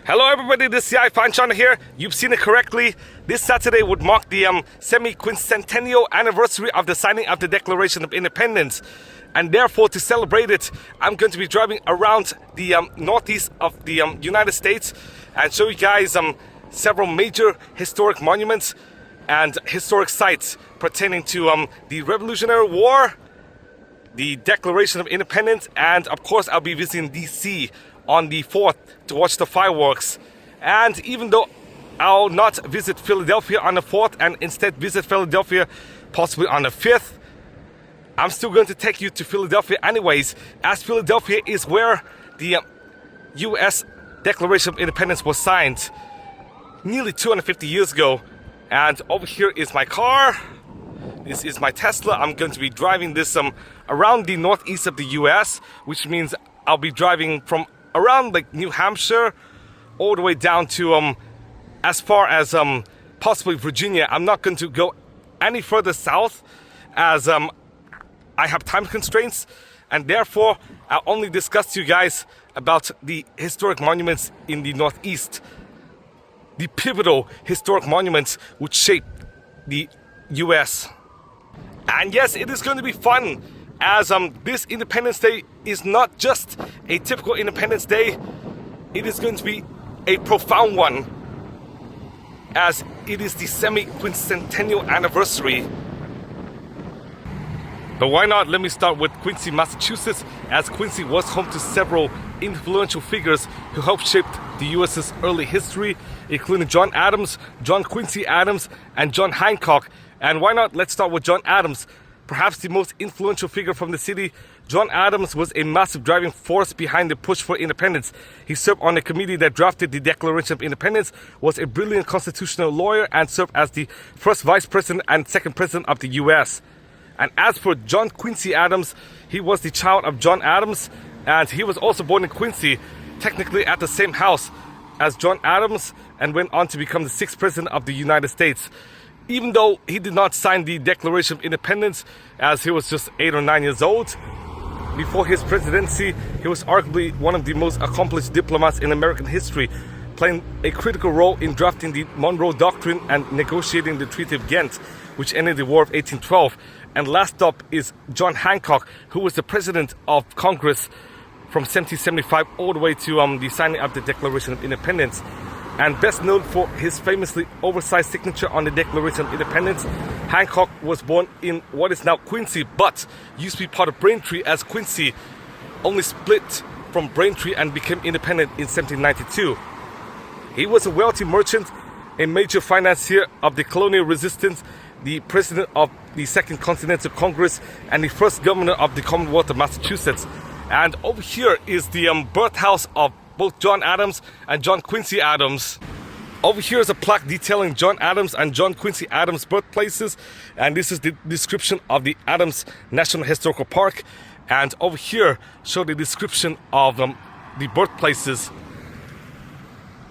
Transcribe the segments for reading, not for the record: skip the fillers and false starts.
Hello everybody, this is the iFan here. You've seen it correctly. This Saturday would mark the semi-quincentennial anniversary of the signing of the Declaration of Independence. And therefore, to celebrate it, I'm going to be driving around the northeast of the United States and show you guys several major historic monuments and historic sites pertaining to the Revolutionary War, the Declaration of Independence, and of course I'll be visiting DC on the 4th to watch the fireworks. And even though I'll not visit Philadelphia on the 4th and instead visit Philadelphia possibly on the 5th, I'm still going to take you to Philadelphia anyways, as Philadelphia is where the US Declaration of Independence was signed nearly 250 years ago. And over here is my car. This is my Tesla. I'm going to be driving this around the northeast of the US, which means I'll be driving from around like New Hampshire all the way down to as far as possibly Virginia. I'm not going to go any further south as I have time constraints, and therefore I'll only discuss to you guys about the historic monuments in the northeast, the pivotal historic monuments which shape the US. And yes, it is going to be fun, as this Independence Day is not just a typical Independence Day. It is going to be a profound one, as it is the semi-quincentennial anniversary. But why not? Let me start with Quincy, Massachusetts, as Quincy was home to several influential figures who helped shape the US's early history, including John Adams, John Quincy Adams, and John Hancock. And why not? Let's start with John Adams. Perhaps the most influential figure from the city, John Adams was a massive driving force behind the push for independence. He served on the committee that drafted the Declaration of Independence, was a brilliant constitutional lawyer, and served as the first vice president and second president of the US. And as for John Quincy Adams, he was the child of John Adams, and he was also born in Quincy, technically at the same house as John Adams, and went on to become the 6th president of the United States. Even though he did not sign the Declaration of Independence, as he was just 8 or 9 years old. Before his presidency, he was arguably one of the most accomplished diplomats in American history, playing a critical role in drafting the Monroe Doctrine and negotiating the Treaty of Ghent, which ended the War of 1812. And last up is John Hancock, who was the president of Congress from 1775 all the way to the signing of the Declaration of Independence. And best known for his famously oversized signature on the Declaration of Independence, Hancock was born in what is now Quincy, but used to be part of Braintree, as Quincy only split from Braintree and became independent in 1792. He was a wealthy merchant, a major financier of the colonial resistance, the president of the Second Continental Congress, and the first governor of the Commonwealth of Massachusetts. And over here is the birthhouse of both John Adams and John Quincy Adams. Over here is a plaque detailing John Adams and John Quincy Adams' birthplaces, and this is the description of the Adams National Historical Park. And over here show the description of the birthplaces,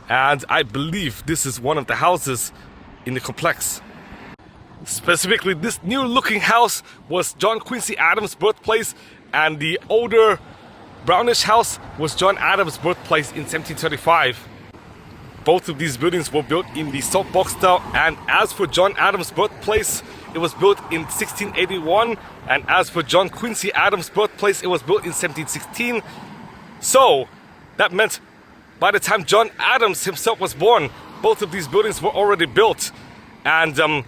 and I believe this is one of the houses in the complex. Specifically, this new looking house was John Quincy Adams' birthplace, and the older brownish house was John Adams' birthplace in 1735. Both of these buildings were built in the saltbox style, and as for John Adams' birthplace, it was built in 1681, and as for John Quincy Adams' birthplace, it was built in 1716. So that meant by the time John Adams himself was born, both of these buildings were already built. And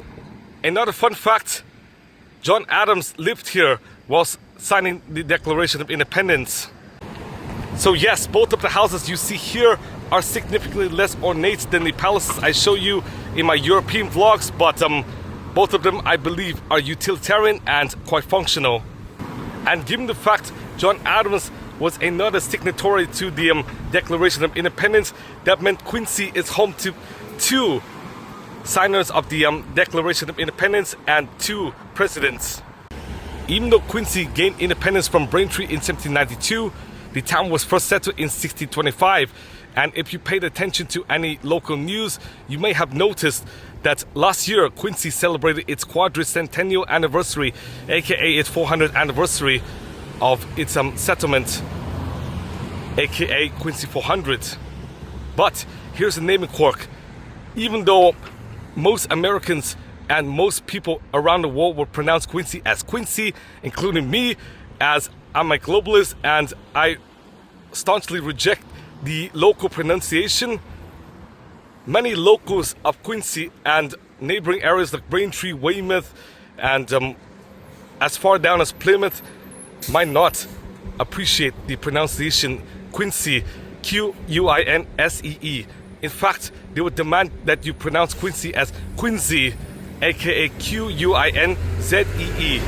another fun fact, John Adams lived here whilst signing the Declaration of Independence. So yes, both of the houses you see here are significantly less ornate than the palaces I show you in my European vlogs, but both of them, I believe, are utilitarian and quite functional. And given the fact John Adams was another signatory to the Declaration of Independence, that meant Quincy is home to 2 signers of the Declaration of Independence and 2 presidents. Even though Quincy gained independence from Braintree in 1792, the town was first settled in 1625, and if you paid attention to any local news, you may have noticed that last year Quincy celebrated its quadricentennial anniversary, aka its 400th anniversary of its settlement, aka Quincy 400. But here's a naming quirk. Even though most Americans and most people around the world will pronounce Quincy as Quincy, including me, as I'm a globalist and I staunchly reject the local pronunciation, many locals of Quincy and neighboring areas like Braintree, Weymouth, and as far down as Plymouth might not appreciate the pronunciation Quincy, Q-U-I-N-S-E-E. In fact, they would demand that you pronounce Quincy as Quincy, aka Q-U-I-N-Z-E-E.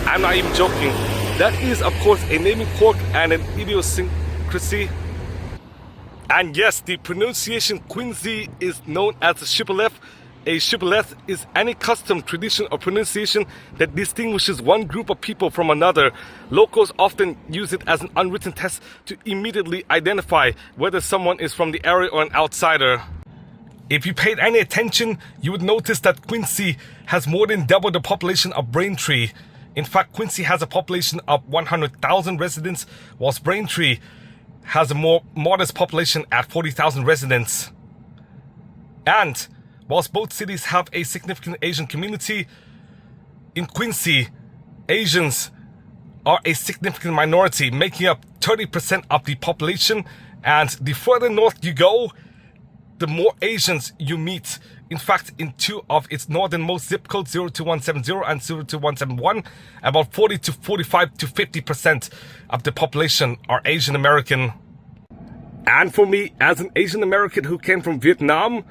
I'm not even joking. That is, of course, a naming quirk and an idiosyncrasy. And yes, the pronunciation Quincy is known as a shibboleth. A shibboleth is any custom, tradition, or pronunciation that distinguishes one group of people from another. Locals often use it as an unwritten test to immediately identify whether someone is from the area or an outsider. If you paid any attention, you would notice that Quincy has more than double the population of Braintree. In fact, Quincy has a population of 100,000 residents, whilst Braintree has a more modest population at 40,000 residents. And whilst both cities have a significant Asian community, in Quincy, Asians are a significant minority, making up 30% of the population. And the further north you go, the more Asians you meet. In fact, in two of its northernmost zip codes, 02170 and 02171, about 40 to 45 to 50% of the population are Asian American. And for me, as an Asian American who came from Vietnam,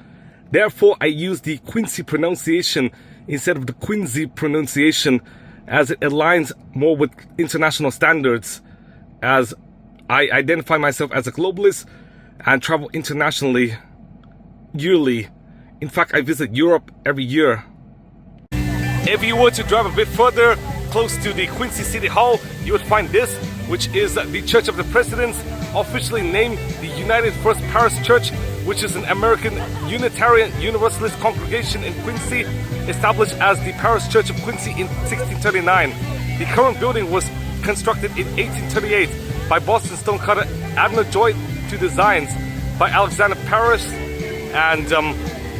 therefore I use the Quincy pronunciation instead of the Quincy pronunciation, as it aligns more with international standards, as I identify myself as a globalist and travel internationally yearly. In fact, I visit Europe every year. If you were to drive a bit further, close to the Quincy City Hall, you would find this, which is the Church of the Presidents, officially named the United First Parish Church, which is an American Unitarian Universalist congregation in Quincy, established as the Parish Church of Quincy in 1639. The current building was constructed in 1838 by Boston stonecutter Abner Joy to designs by Alexander Parish. And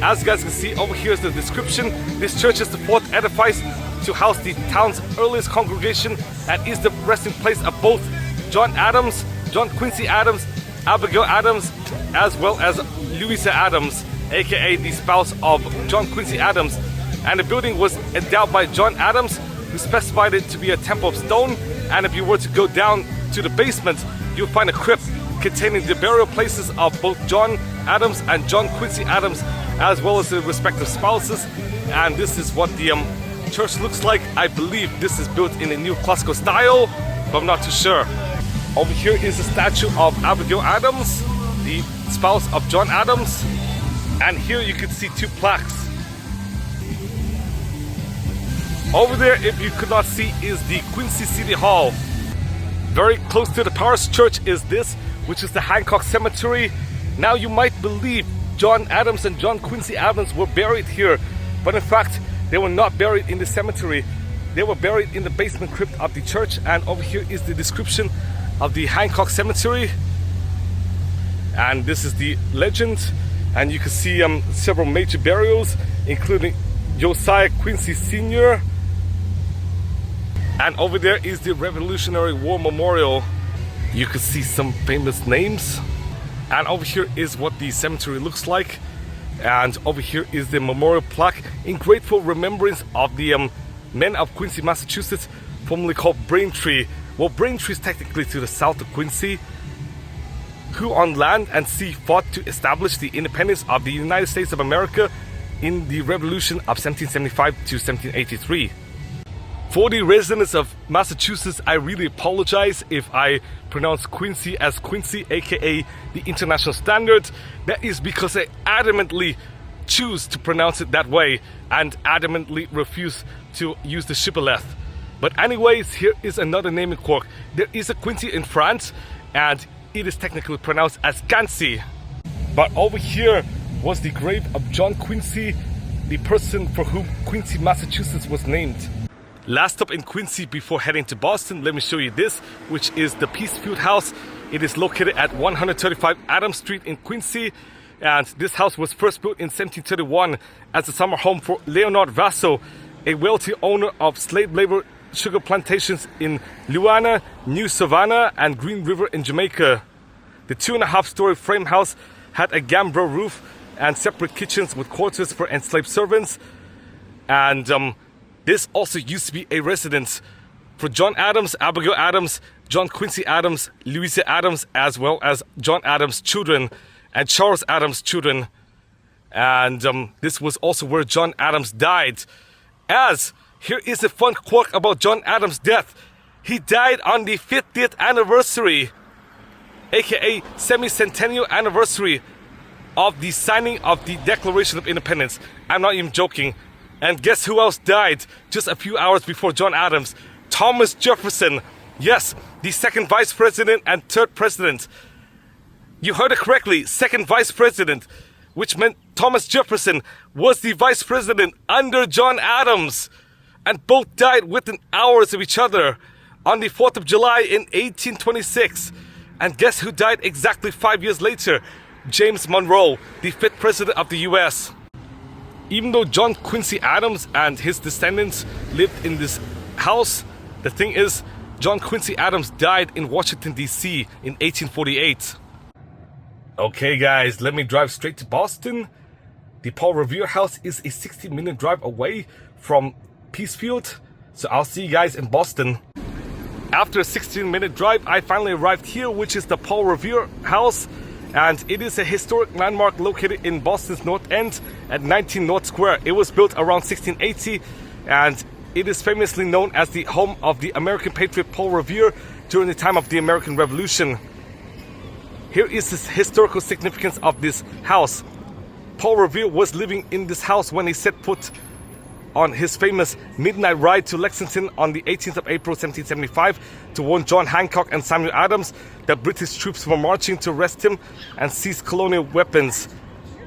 as you guys can see, over here is the description. This church is the fourth edifice to house the town's earliest congregation and is the resting place of both John Adams, John Quincy Adams, Abigail Adams, as well as Louisa Adams, aka the spouse of John Quincy Adams. And the building was endowed by John Adams, who specified it to be a temple of stone. And if you were to go down to the basement, you'll find a crypt containing the burial places of both John Adams and John Quincy Adams, as well as their respective spouses. And this is what the church looks like. I believe this is built in a neoclassical style, but I'm not too sure. Over here is a statue of Abigail Adams, the spouse of John Adams. And here you can see two plaques. Over there, if you could not see, is the Quincy City Hall. Very close to the Parish Church is this, which is the Hancock Cemetery. Now you might believe John Adams and John Quincy Adams were buried here, but in fact they were not buried in the cemetery. They were buried in the basement crypt of the church. And over here is the description of the Hancock Cemetery. And this is the legend, and you can see several major burials, including Josiah Quincy Sr. And over there is the Revolutionary War Memorial. You can see some famous names. And over here is what the cemetery looks like. And over here is the memorial plaque in grateful remembrance of the men of Quincy, Massachusetts, formerly called Braintree. Well, Braintree is technically to the south of Quincy, who on land and sea fought to establish the independence of the United States of America in the Revolution of 1775 to 1783. For the residents of Massachusetts, I really apologize if I pronounce Quincy as Quincy, aka the international standard. That is because I adamantly choose to pronounce it that way and adamantly refuse to use the shibboleth. But anyways, here is another naming quirk. There is a Quincy in France, and it is technically pronounced as Quincy. But over here was the grave of John Quincy, the person for whom Quincy, Massachusetts was named. Last stop in Quincy before heading to Boston, let me show you this, which is the Peacefield house. It is located at 135 Adams Street in Quincy, and this house was first built in 1731 as a summer home for Leonard Vaso, a wealthy owner of slave labor sugar plantations in Luana, New Savannah, and Green River in Jamaica. The 2.5-story frame house had a gambrel roof and separate kitchens with quarters for enslaved servants. And this also used to be a residence for John Adams, Abigail Adams, John Quincy Adams, Louisa Adams, as well as John Adams' children and Charles Adams' children. And this was also where John Adams died. As here is a fun quirk about John Adams' death. He died on the 50th anniversary, aka semi-centennial anniversary of the signing of the Declaration of Independence. I'm not even joking. And guess who else died just a few hours before John Adams? Thomas Jefferson. Yes, the second vice president and third president. You heard it correctly, second vice president, which meant Thomas Jefferson was the vice president under John Adams. And both died within hours of each other on the 4th of July in 1826. And guess who died exactly 5 years later? James Monroe, the 5th president of the US. Even though John Quincy Adams and his descendants lived in this house, the thing is, John Quincy Adams died in Washington, D.C. in 1848. Okay guys, let me drive straight to Boston. The Paul Revere house is a 60-minute drive away from Peacefield, so I'll see you guys in Boston. After a 16-minute drive, I finally arrived here, which is the Paul Revere house, and it is a historic landmark located in Boston's North End at 19 North Square. It was built around 1680, and it is famously known as the home of the American patriot Paul Revere during the time of the American Revolution. Here is the historical significance of this house. Paul Revere was living in this house when he set foot on his famous midnight ride to Lexington on the 18th of April 1775 to warn John Hancock and Samuel Adams that British troops were marching to arrest him and seize colonial weapons.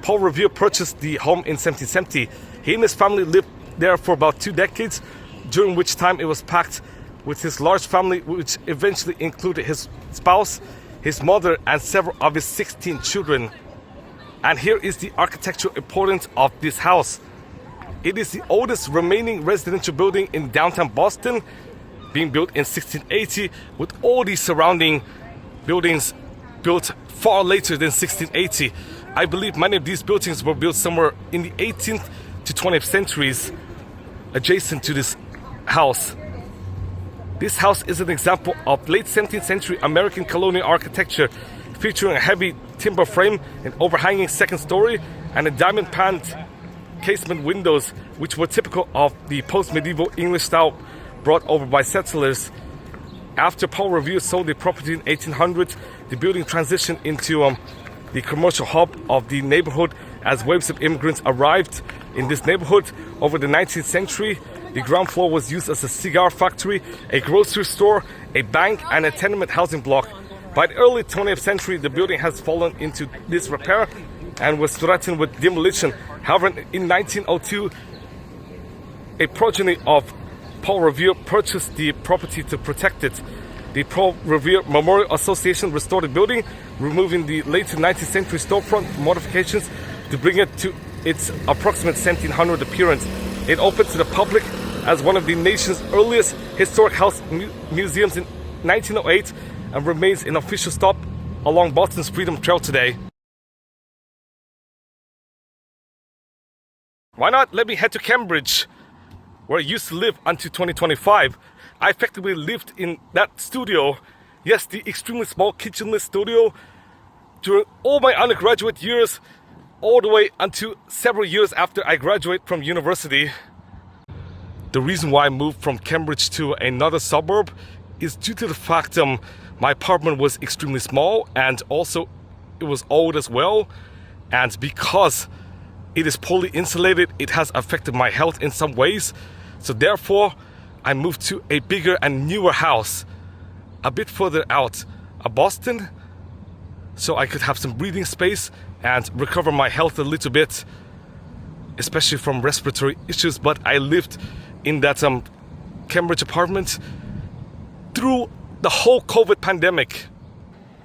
Paul Revere purchased the home in 1770. He and his family lived there for about 2 decades, during which time it was packed with his large family, which eventually included his spouse, his mother, and several of his 16 children. And here is the architectural importance of this house. It is the oldest remaining residential building in downtown Boston, being built in 1680, with all the surrounding buildings built far later than 1680. I believe many of these buildings were built somewhere in the 18th to 20th centuries, adjacent to this house. This house is an example of late 17th century American colonial architecture, featuring a heavy timber frame, an overhanging second story, and a diamond-paned casement windows, which were typical of the post-medieval English style brought over by settlers. After Paul Revere sold the property in 1800, the building transitioned into the commercial hub of the neighborhood as waves of immigrants arrived in this neighborhood. Over the 19th century, the ground floor was used as a cigar factory, a grocery store, a bank, and a tenement housing block. By the early 20th century, the building has fallen into disrepair and was threatened with demolition. However, in 1902, a progeny of Paul Revere purchased the property to protect it. The Paul Revere Memorial Association restored the building, removing the late 19th century storefront modifications to bring it to its approximate 1700 appearance. It opened to the public as one of the nation's earliest historic house museums in 1908 and remains an official stop along Boston's Freedom Trail today. Why not let me head to Cambridge, where I used to live until 2025. I effectively lived in that studio, yes, the extremely small kitchenless studio, during all my undergraduate years, all the way until several years after I graduated from university. The reason why I moved from Cambridge to another suburb is due to the fact my apartment was extremely small, and also it was old as well, and because it is poorly insulated, it has affected my health in some ways. So therefore, I moved to a bigger and newer house, a bit further out of Boston, so I could have some breathing space and recover my health a little bit, especially from respiratory issues. But I lived in that Cambridge apartment through the whole COVID pandemic.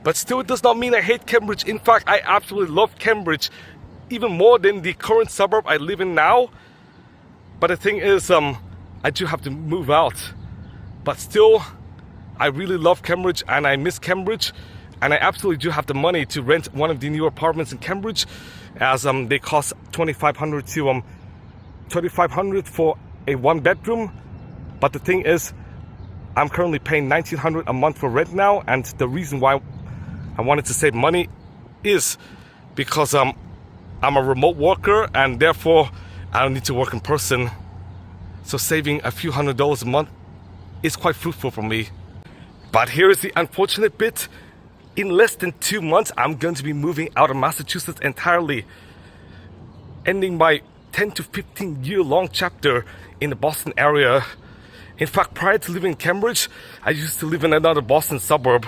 But still, it does not mean I hate Cambridge. In fact, I absolutely love Cambridge, even more than the current suburb I live in now. But the thing is, I do have to move out. But still, I really love Cambridge and I miss Cambridge. And I absolutely do have the money to rent one of the new apartments in Cambridge, as they cost $2,500 for a 1-bedroom. But the thing is, I'm currently paying $1,900 a month for rent now, and the reason why I wanted to save money is because I'm a remote worker and therefore I don't need to work in person. So saving a few $100s a month is quite fruitful for me. But here is the unfortunate bit. In less than 2 months, I'm going to be moving out of Massachusetts entirely, ending my 10 to 15 year long chapter in the Boston area. In fact, prior to living in Cambridge, I used to live in another Boston suburb.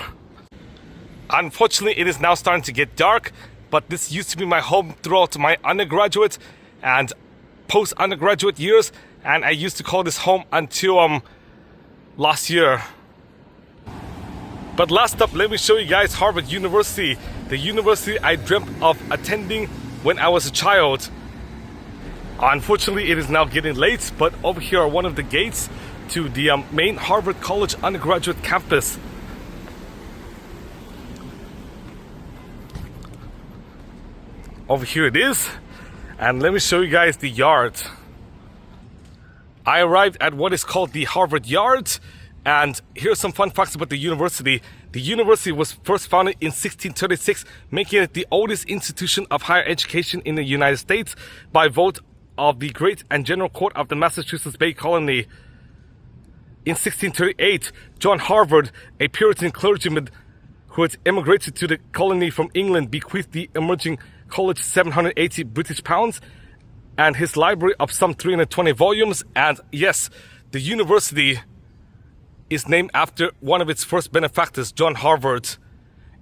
Unfortunately, it is now starting to get dark, but this used to be my home throughout my undergraduate and post-undergraduate years, and I used to call this home until last year. But last up, let me show you guys Harvard University, the university I dreamt of attending when I was a child. Unfortunately, it is now getting late, but over here are one of the gates to the main Harvard College undergraduate campus. Over here it is, and let me show you guys the yard. I arrived at what is called the Harvard Yard, and here's some fun facts about the university. The university was first founded in 1636, making it the oldest institution of higher education in the United States by vote of the Great and General Court of the Massachusetts Bay Colony. In 1638, John Harvard, a Puritan clergyman who had immigrated to the colony from England, bequeathed the emerging college 780 British pounds and his library of some 320 volumes. And yes, the university is named after one of its first benefactors, John Harvard.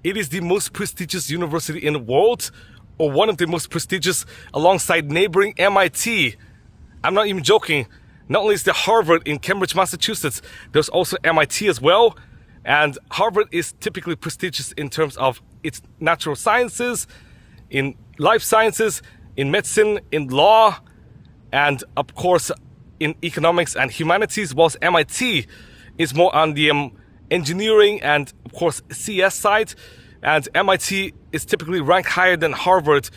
It is the most prestigious university in the world, or one of the most prestigious, alongside neighboring MIT. I'm not even joking. Not only is there Harvard in Cambridge, Massachusetts, there's also MIT as well. And Harvard is typically prestigious in terms of its natural sciences, in life sciences, in medicine, in law, and of course in economics and humanities, whilst MIT is more on the engineering and of course CS side. And MIT is typically ranked higher than Harvard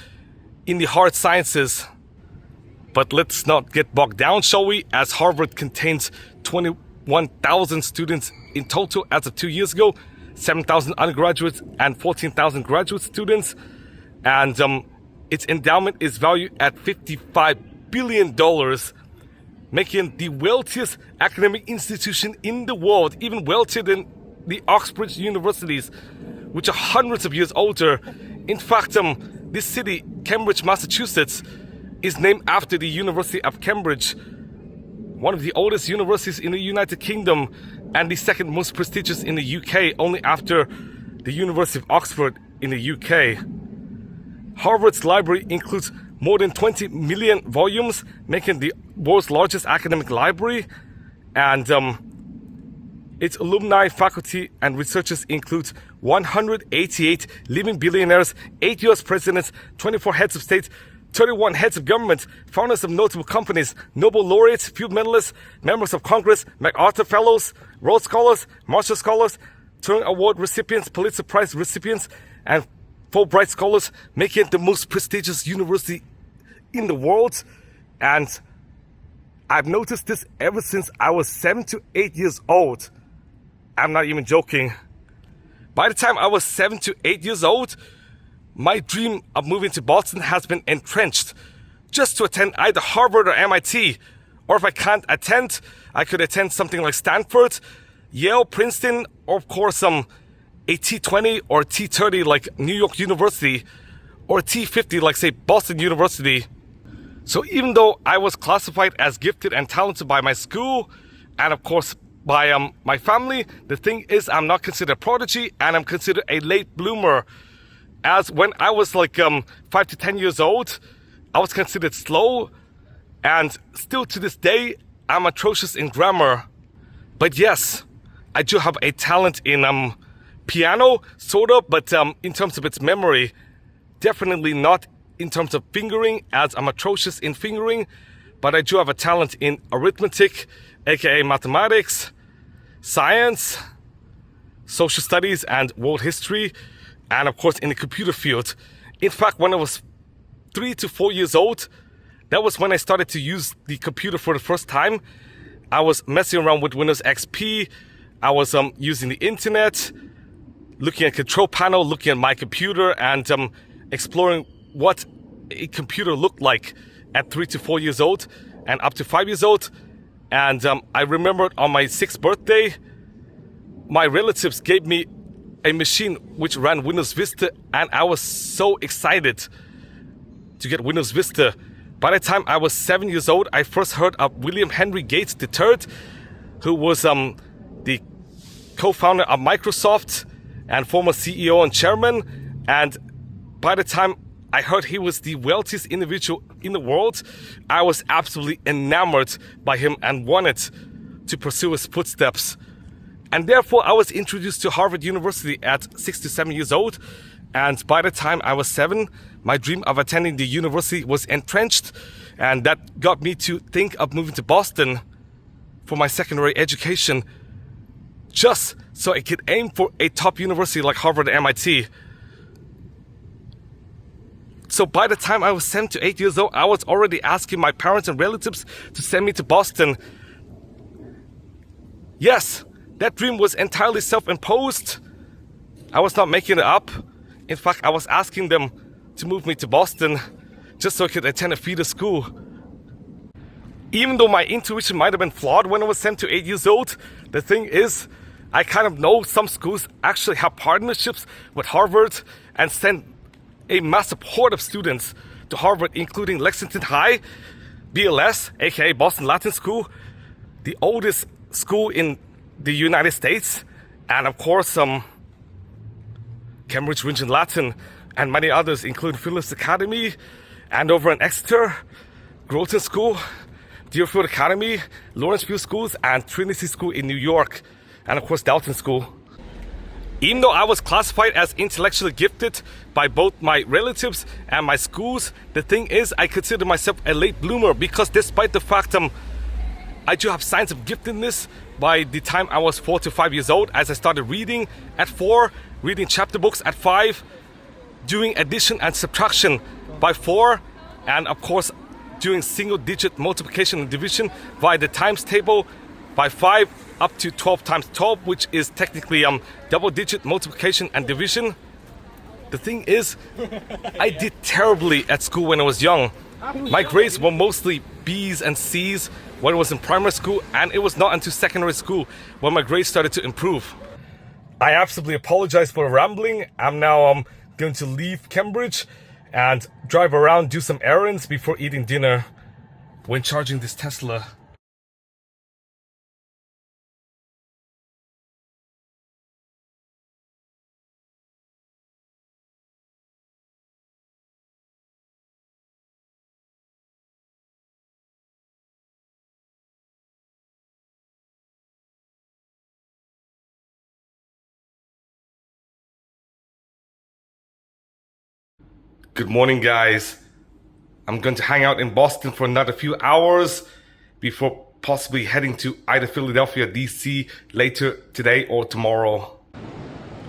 in the hard sciences. But let's not get bogged down, shall we? As Harvard contains 21,000 students in total as of 2 years ago, 7,000 undergraduates and 14,000 graduate students. And its endowment is valued at $55 billion, making the wealthiest academic institution in the world, even wealthier than the Oxford universities, which are hundreds of years older. In fact, this city, Cambridge, Massachusetts, is named after the University of Cambridge, one of the oldest universities in the United Kingdom and the second most prestigious in the UK, only after the University of Oxford in the UK. Harvard's library includes more than 20 million volumes, making the world's largest academic library, and its alumni, faculty, and researchers include 188 living billionaires, 8 US presidents, 24 heads of state, 31 heads of government, founders of notable companies, Nobel laureates, field medalists, members of Congress, MacArthur Fellows, Rhodes Scholars, Marshall Scholars, Turing Award recipients, Pulitzer Prize recipients, and Fulbright Scholars, making it the most prestigious university in the world. And I've noticed this ever since I was 7 to 8 years old. I'm not even joking. By the time I was 7 to 8 years old, my dream of moving to Boston has been entrenched, just to attend either Harvard or MIT. Or if I can't attend, I could attend something like Stanford, Yale, Princeton, or of course a T20 or T30 like New York University, or a T50 like say Boston University. So even though I was classified as gifted and talented by my school, and of course by my family, the thing is I'm not considered a prodigy and I'm considered a late bloomer. As when I was like 5 to 10 years old, I was considered slow, and still to this day, I'm atrocious in grammar. But yes, I do have a talent in piano, sort of, but in terms of its memory, definitely not in terms of fingering, as I'm atrocious in fingering, but I do have a talent in arithmetic, aka mathematics, science, social studies, and world history, and of course in the computer field. In fact, when I was 3 to 4 years old, that was when I started to use the computer for the first time. I was messing around with Windows XP, I was using the internet, looking at control panel, looking at my computer, and exploring what a computer looked like at 3 to 4 years old and up to 5 years old. And I remembered on my 6th birthday, my relatives gave me a machine which ran Windows Vista, and I was so excited to get Windows Vista. By the time I was 7 years old, I first heard of William Henry Gates III, who was the co-founder of Microsoft and former CEO and chairman. And by the time I heard he was the wealthiest individual in the world, I was absolutely enamored by him and wanted to pursue his footsteps. And therefore, I was introduced to Harvard University at 6 to 7 years old. And by the time I was 7, my dream of attending the university was entrenched. And that got me to think of moving to Boston for my secondary education, just so I could aim for a top university like Harvard and MIT. So by the time I was 7 to 8 years old, I was already asking my parents and relatives to send me to Boston. Yes, that dream was entirely self-imposed. I was not making it up. In fact, I was asking them to move me to Boston just so I could attend a feeder school. Even though my intuition might have been flawed when I was 7 to 8 years old, the thing is, I kind of know some schools actually have partnerships with Harvard and send a massive horde of students to Harvard, including Lexington High, BLS, aka Boston Latin School, the oldest school in the United States, and of course Cambridge Region Latin, and many others, including Phillips Academy, Andover and Exeter, Groton School, Deerfield Academy, Lawrenceville Schools, and Trinity School in New York, and of course Dalton School. Even though I was classified as intellectually gifted by both my relatives and my schools, the thing is, I consider myself a late bloomer, because despite the fact I do have signs of giftedness, by the time I was 4 to 5 years old, as I started reading at 4, reading chapter books at 5, doing addition and subtraction by 4, and of course doing single-digit multiplication and division via the times table by 5 up to 12 times 12, which is technically double-digit multiplication and division. The thing is, I did terribly at school when I was young. My grades were mostly B's and C's when I was in primary school, and it was not until secondary school when my grades started to improve. I absolutely apologize for rambling. I'm now going to leave Cambridge and drive around, do some errands before eating dinner when charging this Tesla. Good morning, guys. I'm going to hang out in Boston for another few hours before possibly heading to either Philadelphia, DC later today or tomorrow.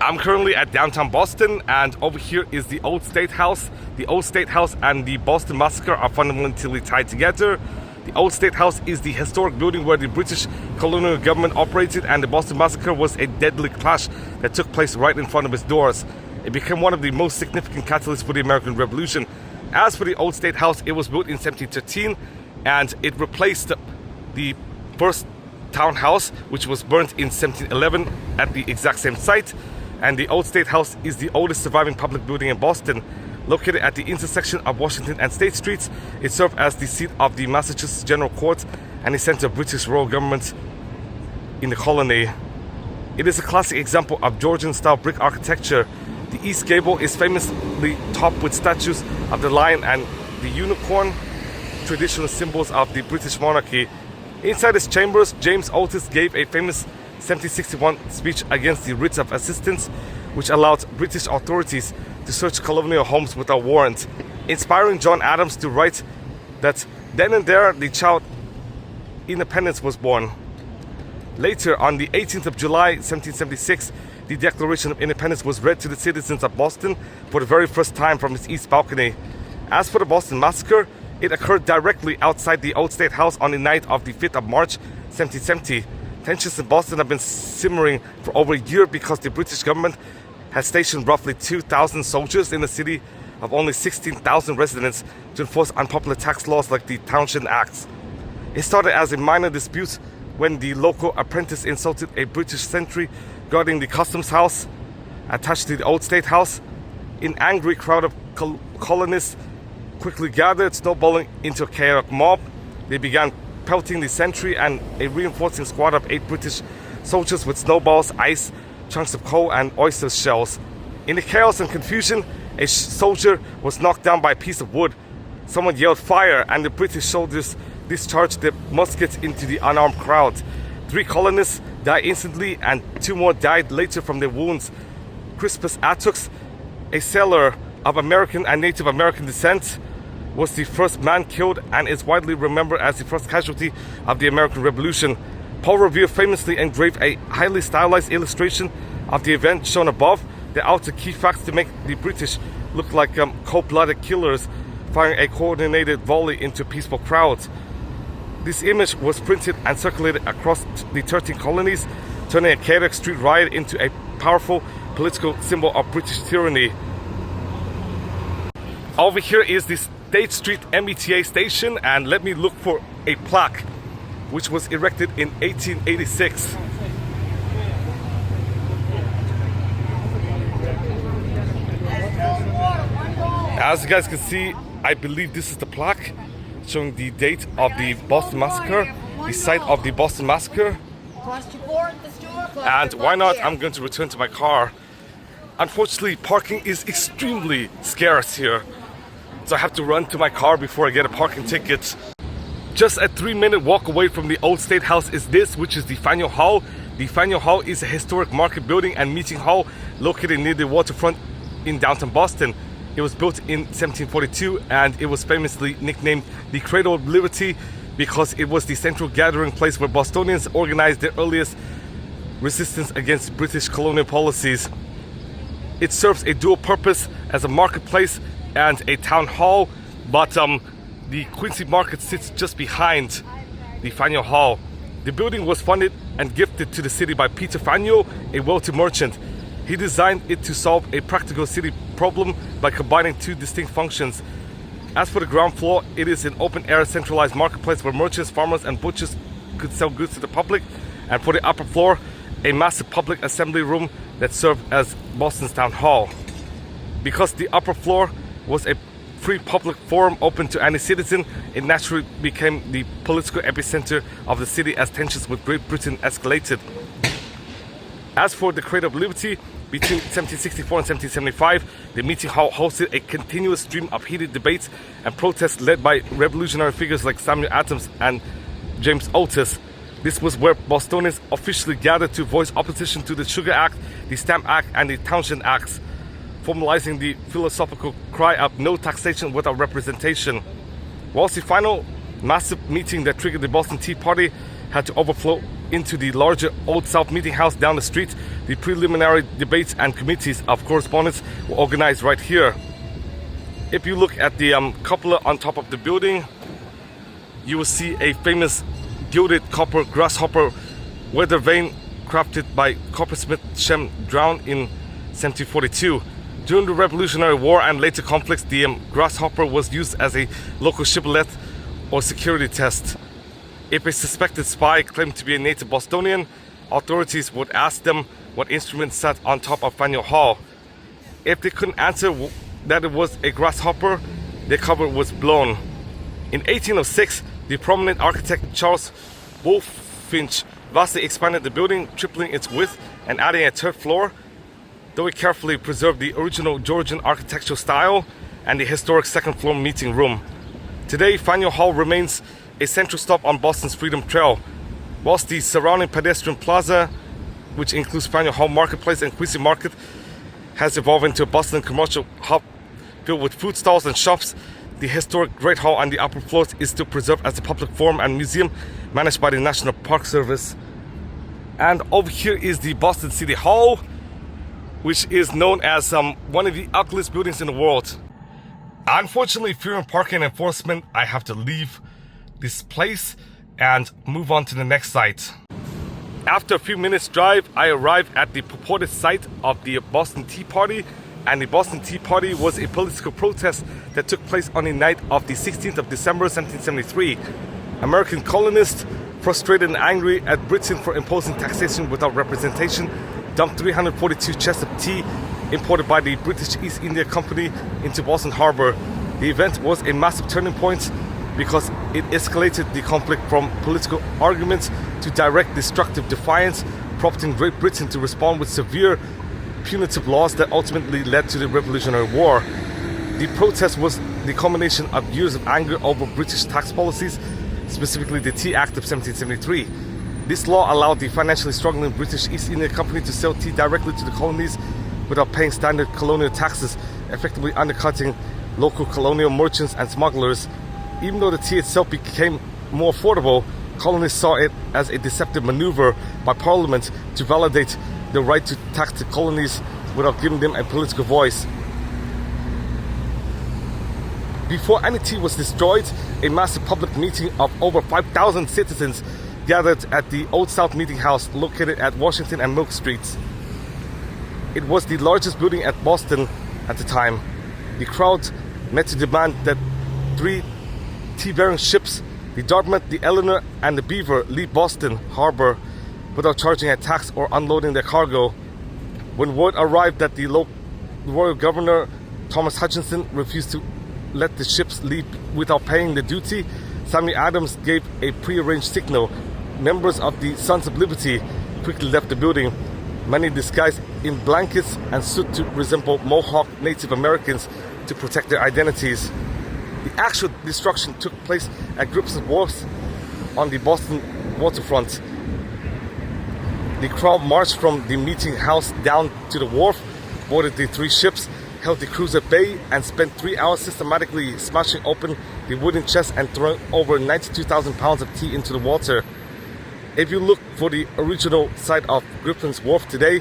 I'm currently at downtown Boston, and over here is the Old State House. The Old State House and the Boston Massacre are fundamentally tied together. The Old State House is the historic building where the British colonial government operated, and the Boston Massacre was a deadly clash that took place right in front of its doors. It became one of the most significant catalysts for the American Revolution. As for the Old State House, it was built in 1713, and it replaced the first townhouse, which was burnt in 1711 at the exact same site. And the Old State House is the oldest surviving public building in Boston. Located at the intersection of Washington and State Streets, it served as the seat of the Massachusetts General Court and a center of British royal government in the colony. It is a classic example of Georgian-style brick architecture. The east gable is famously topped with statues of the lion and the unicorn, traditional symbols of the British monarchy. Inside its chambers, James Otis gave a famous 1761 speech against the writs of assistance, which allowed British authorities to search colonial homes without warrant, inspiring John Adams to write that then and there the child independence was born. Later, on the 18th of July 1776, the Declaration of Independence was read to the citizens of Boston for the very first time from its east balcony. As for the Boston Massacre, it occurred directly outside the Old State House on the night of the 5th of March 1770. Tensions in Boston have been simmering for over a year because the British government has stationed roughly 2,000 soldiers in a city of only 16,000 residents to enforce unpopular tax laws like the Township Acts. It started as a minor dispute when the local apprentice insulted a British sentry guarding the customs house attached to the Old State House. An angry crowd of colonists quickly gathered, snowballing into a chaotic mob. They began pelting the sentry and a reinforcing squad of 8 British soldiers with snowballs, ice, chunks of coal and oyster shells. In the chaos and confusion, a soldier was knocked down by a piece of wood. Someone yelled fire and the British soldiers discharged their muskets into the unarmed crowd. 3 colonists died instantly and 2 more died later from their wounds. Crispus Attucks, a sailor of American and Native American descent, was the first man killed and is widely remembered as the first casualty of the American Revolution. Paul Revere famously engraved a highly stylized illustration of the event shown above that altered key facts to make the British look like cold-blooded killers firing a coordinated volley into peaceful crowds. This image was printed and circulated across the 13 colonies, turning a chaotic street riot into a powerful political symbol of British tyranny. Over here is the State Street MBTA station, and let me look for a plaque which was erected in 1886. As you guys can see, I believe this is the plaque showing the date of the Boston Massacre, the site of the Boston Massacre. And why not? I'm going to return to my car. Unfortunately, parking is extremely scarce here, so I have to run to my car before I get a parking ticket. Just a 3-minute walk away from the Old State House is this, which is the Faneuil Hall. The Faneuil Hall is a historic market building and meeting hall located near the waterfront in downtown Boston. It was built in 1742 and it was famously nicknamed the Cradle of Liberty because it was the central gathering place where Bostonians organized their earliest resistance against British colonial policies. It serves a dual purpose as a marketplace and a town hall, but the Quincy market sits just behind the Faneuil Hall. The building was funded and gifted to the city by Peter Faneuil, a wealthy merchant. He designed it to solve a practical city problem by combining 2 distinct functions. As for the ground floor, it is an open-air centralized marketplace where merchants, farmers and butchers could sell goods to the public, and for the upper floor, a massive public assembly room that served as Boston's town hall. Because the upper floor was a free public forum open to any citizen, it naturally became the political epicenter of the city as tensions with Great Britain escalated. As for the Cradle of Liberty, between 1764 and 1775, the meeting hall hosted a continuous stream of heated debates and protests led by revolutionary figures like Samuel Adams and James Otis. This was where Bostonians officially gathered to voice opposition to the Sugar Act, the Stamp Act, and the Township Acts, formalizing the philosophical cry of no taxation without representation. Whilst the final massive meeting that triggered the Boston Tea Party had to overflow into the larger Old South Meeting House down the street, the preliminary debates and committees of correspondence were organized right here. If you look at the cupola on top of the building, you will see a famous gilded copper grasshopper weather vane crafted by coppersmith Shem Drown in 1742. During the Revolutionary War and later conflicts, the grasshopper was used as a local shibboleth or security test. If a suspected spy claimed to be a native Bostonian, authorities would ask them what instrument sat on top of Faneuil Hall. If they couldn't answer that it was a grasshopper, their cover was blown. In 1806, the prominent architect Charles Bulfinch vastly expanded the building, tripling its width and adding a 3rd floor, though he carefully preserved the original Georgian architectural style and the historic 2nd floor meeting room. Today, Faneuil Hall remains a central stop on Boston's Freedom Trail. Whilst the surrounding pedestrian plaza which includes Faneuil Hall Marketplace and Quincy Market, has evolved into a bustling commercial hub filled with food stalls and shops. The historic Great Hall on the upper floors is still preserved as a public forum and museum managed by the National Park Service. And over here is the Boston City Hall, which is known as one of the ugliest buildings in the world. Unfortunately, fearing parking enforcement, I have to leave this place and move on to the next site. After a few minutes drive, I arrived at the purported site of the Boston Tea Party, and the Boston Tea Party was a political protest that took place on the night of the 16th of December 1773. American colonists, frustrated and angry at Britain for imposing taxation without representation, dumped 342 chests of tea imported by the British East India Company into Boston Harbor. The event was a massive turning point because it escalated the conflict from political arguments to direct destructive defiance, prompting Great Britain to respond with severe punitive laws that ultimately led to the Revolutionary War. The protest was the culmination of years of anger over British tax policies, specifically the Tea Act of 1773. This law allowed the financially struggling British East India Company to sell tea directly to the colonies without paying standard colonial taxes, effectively undercutting local colonial merchants and smugglers. Even though the tea itself became more affordable, colonists saw it as a deceptive maneuver by Parliament to validate the right to tax the colonies without giving them a political voice. Before any tea was destroyed, a massive public meeting of over 5,000 citizens gathered at the Old South Meeting House located at Washington and Milk Streets. It was the largest building at Boston at the time. The crowd met to demand that 3 tea-bearing ships, the Dartmouth, the Eleanor, and the Beaver, leave Boston Harbor without charging a tax or unloading their cargo. When word arrived that the royal governor, Thomas Hutchinson, refused to let the ships leave without paying the duty, Samuel Adams gave a prearranged signal. Members of the Sons of Liberty quickly left the building, many disguised in blankets and stood to resemble Mohawk Native Americans to protect their identities. The actual destruction took place at Gripson's Wharf on the Boston waterfront. The crowd marched from the meeting house down to the wharf, boarded the 3 ships, held the crews at bay, and spent 3 hours systematically smashing open the wooden chest and throwing over 92,000 pounds of tea into the water. If you look for the original site of Griffin's Wharf today,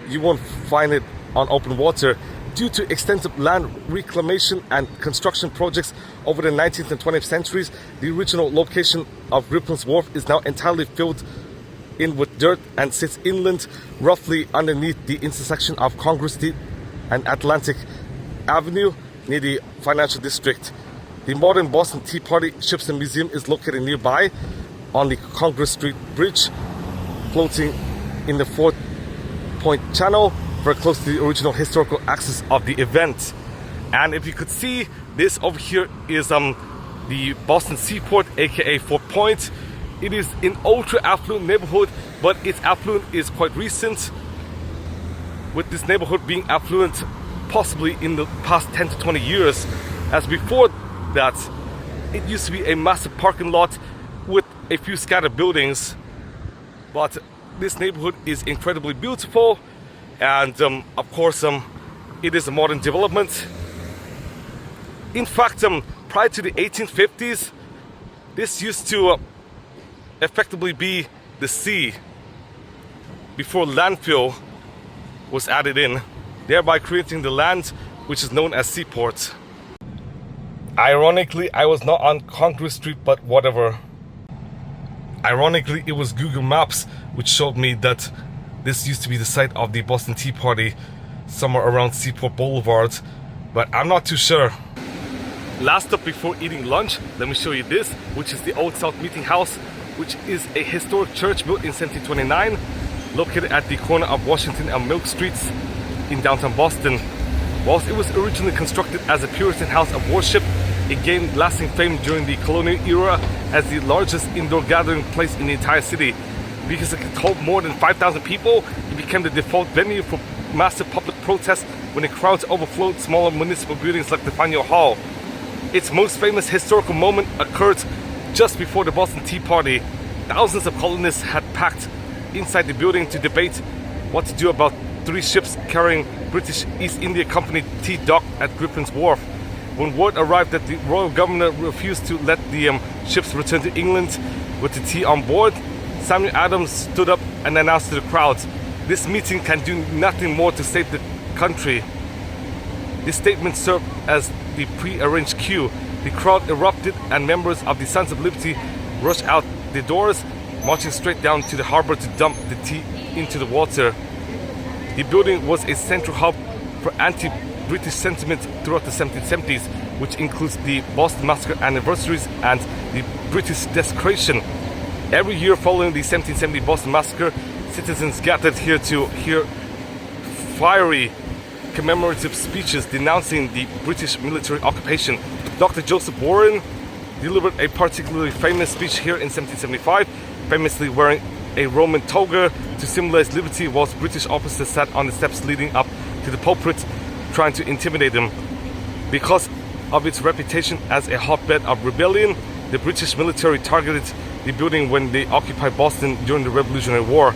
you won't find it on open water. Due to extensive land reclamation and construction projects over the 19th and 20th centuries, the original location of Griffin's Wharf is now entirely filled in with dirt and sits inland, roughly underneath the intersection of Congress Street and Atlantic Avenue near the financial district. The modern Boston Tea Party Ships and Museum is located nearby on the Congress Street Bridge, floating in the 4-point channel, very close to the original historical axis of the event. And if you could see, this over here is the Boston Seaport, aka 4 Point. It is an ultra-affluent neighborhood, but its affluent is quite recent, with this neighborhood being affluent possibly in the past 10 to 20 years, as before that it used to be a massive parking lot with a few scattered buildings. But this neighborhood is incredibly beautiful, and of course it is a modern development. In fact, prior to the 1850s, this used to effectively be the sea before landfill was added in, thereby creating the land which is known as Seaport. Ironically, I was not on Congress Street, but whatever. Ironically, it was Google Maps which showed me that this used to be the site of the Boston Tea Party, somewhere around Seaport Boulevard, but I'm not too sure. Last up before eating lunch, let me show you this, which is the Old South Meeting House, which is a historic church built in 1729, located at the corner of Washington and Milk Streets in downtown Boston. Whilst it was originally constructed as a Puritan house of worship, it gained lasting fame during the colonial era as the largest indoor gathering place in the entire city. Because it could hold more than 5,000 people, it became the default venue for massive public protests when the crowds overflowed smaller municipal buildings like the Faneuil Hall. Its most famous historical moment occurred just before the Boston Tea Party. Thousands of colonists had packed inside the building to debate what to do about 3 ships carrying British East India Company tea docked at Griffin's Wharf. When word arrived that the royal governor refused to let the ships return to England with the tea on board, Samuel Adams stood up and announced to the crowds, "This meeting can do nothing more to save the country." This statement served as the pre-arranged cue. The crowd erupted and members of the Sons of Liberty rushed out the doors, marching straight down to the harbour to dump the tea into the water. The building was a central hub for anti-British sentiment throughout the 1770s, which includes the Boston Massacre anniversaries and the British desecration. Every year following the 1770 Boston Massacre, citizens gathered here to hear fiery commemorative speeches denouncing the British military occupation. Dr. Joseph Warren delivered a particularly famous speech here in 1775, famously wearing a Roman toga to symbolize liberty, whilst British officers sat on the steps leading up to the pulpit trying to intimidate him. Because of its reputation as a hotbed of rebellion, the British military targeted the building when they occupied Boston during the Revolutionary War.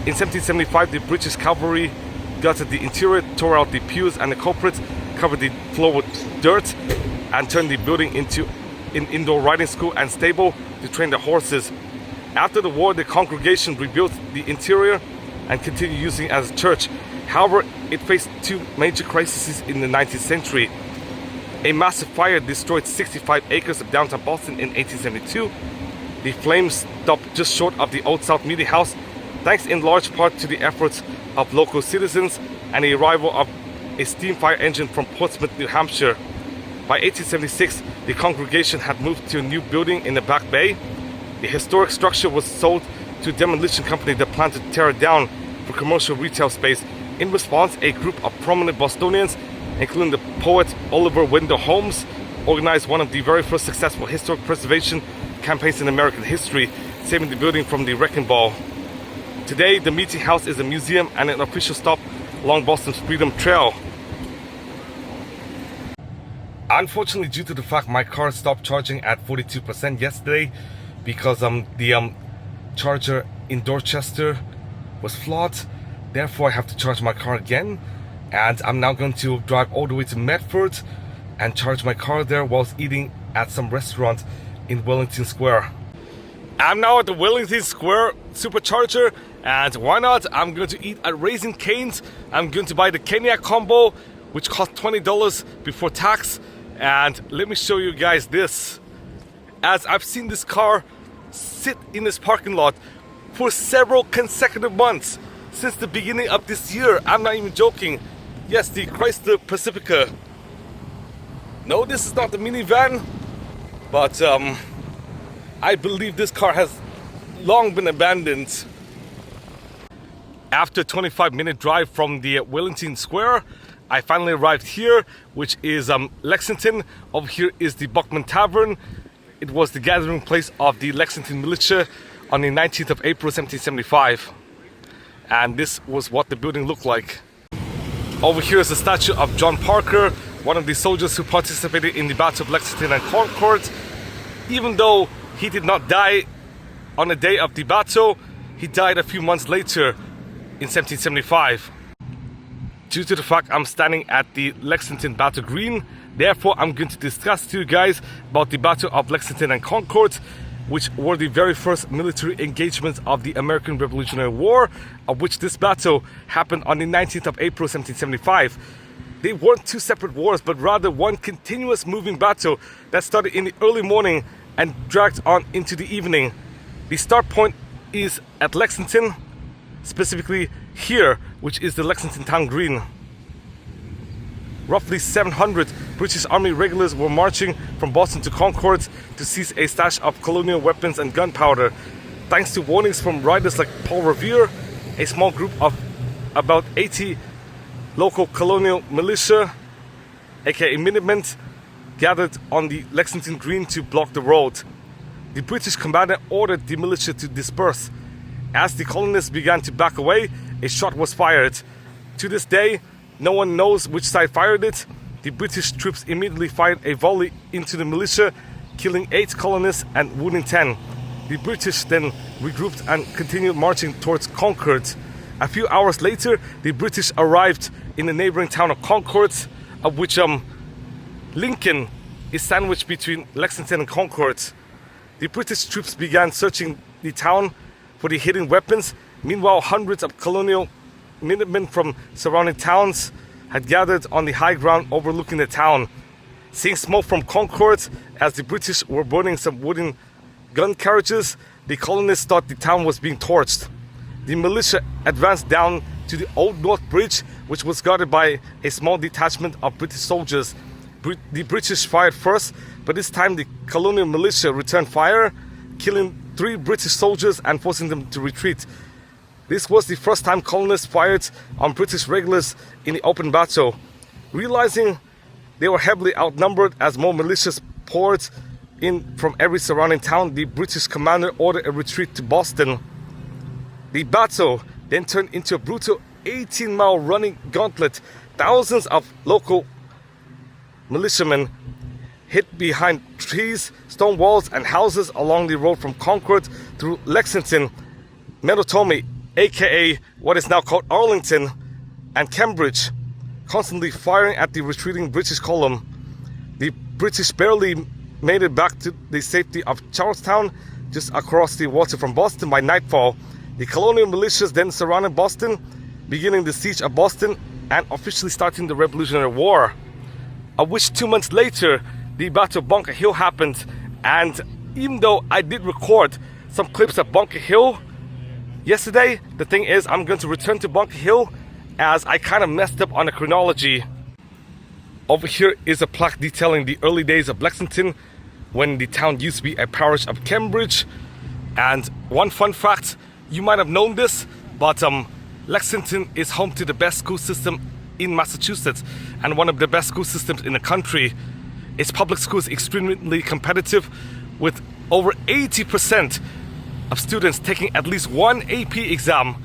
In 1775, the British cavalry gutted the interior, tore out the pews and the culprits, covered the floor with dirt, and turned the building into an indoor riding school and stable to train the horses. After the war, the congregation rebuilt the interior and continued using it as a church. However, it faced 2 major crises in the 19th century. A massive fire destroyed 65 acres of downtown Boston in 1872. The flames stopped just short of the Old South Meeting House, thanks in large part to the efforts of local citizens and the arrival of a steam fire engine from Portsmouth, New Hampshire. By 1876, the congregation had moved to a new building in the Back Bay. The historic structure was sold to a demolition company that planned to tear it down for commercial retail space. In response, a group of prominent Bostonians, including the poet Oliver Wendell Holmes, organized one of the very first successful historic preservation campaigns in American history, saving the building from the wrecking ball. Today, the meeting house is a museum and an official stop along Boston's Freedom Trail. Unfortunately, due to the fact my car stopped charging at 42% yesterday because the charger in Dorchester was flawed, therefore I have to charge my car again, and I'm now going to drive all the way to Medford and charge my car there whilst eating at some restaurant in Wellington Square. I'm now at the Wellington Square Supercharger, and why not? I'm going to eat at Raising Cane's. I'm going to buy the Kenya combo, which cost $20 before tax. And let me show you guys this. As I've seen this car sit in this parking lot for several consecutive months since the beginning of this year. I'm not even joking. Yes, the Chrysler Pacifica. No, this is not the minivan, but I believe this car has long been abandoned. After a 25-minute drive from the Wellington Square, I finally arrived here, which is Lexington. Over here is the Buckman Tavern. It was the gathering place of the Lexington militia on the 19th of April 1775. And this was what the building looked like. Over here is a statue of John Parker, one of the soldiers who participated in the Battle of Lexington and Concord. Even though he did not die on the day of the battle, he died a few months later in 1775. Due to the fact I'm standing at the Lexington Battle Green, therefore I'm going to discuss to you guys about the Battle of Lexington and Concord, which were the very first military engagements of the American Revolutionary War, of which this battle happened on the 19th of April 1775. They weren't 2 separate wars, but rather one continuous moving battle that started in the early morning and dragged on into the evening. The start point is at Lexington, specifically here, which is the Lexington Town Green. Roughly 700 British Army regulars were marching from Boston to Concord to seize a stash of colonial weapons and gunpowder. Thanks to warnings from riders like Paul Revere, a small group of about 80 local colonial militia, aka Minutemen, gathered on the Lexington Green to block the road. The British commander ordered the militia to disperse. As the colonists began to back away, a shot was fired. To this day, no one knows which side fired it. The British troops immediately fired a volley into the militia, killing 8 colonists and wounding 10. The British then regrouped and continued marching towards Concord. A few hours later, the British arrived in the neighboring town of Concord, of which Lincoln is sandwiched between Lexington and Concord. The British troops began searching the town for the hidden weapons. Meanwhile, hundreds of colonial Minutemen from surrounding towns had gathered on the high ground overlooking the town. Seeing smoke from Concord as the British were burning some wooden gun carriages, the colonists thought the town was being torched. The militia advanced down to the Old North Bridge, which was guarded by a small detachment of British soldiers. The British fired first, but this time the colonial militia returned fire, killing 3 British soldiers and forcing them to retreat. This was the first time colonists fired on British regulars in the open battle. Realizing they were heavily outnumbered as more militias poured in from every surrounding town, the British commander ordered a retreat to Boston. The battle then turned into a brutal 18-mile running gauntlet. Thousands of local militiamen hid behind trees, stone walls, and houses along the road from Concord through Lexington, Medford, aka what is now called Arlington, and Cambridge, constantly firing at the retreating British column. The British barely made it back to the safety of Charlestown, just across the water from Boston, by nightfall. The colonial militias then surrounded Boston, beginning the siege of Boston and officially starting the Revolutionary War, of which 2 months later the Battle of Bunker Hill happened. And even though I did record some clips of Bunker Hill yesterday, the thing is, I'm going to return to Bunker Hill as I kind of messed up on the chronology. Over here is a plaque detailing the early days of Lexington, when the town used to be a parish of Cambridge. And one fun fact, you might have known this, but Lexington is home to the best school system in Massachusetts and one of the best school systems in the country. Its public school is extremely competitive, with over 80% of students taking at least one AP exam.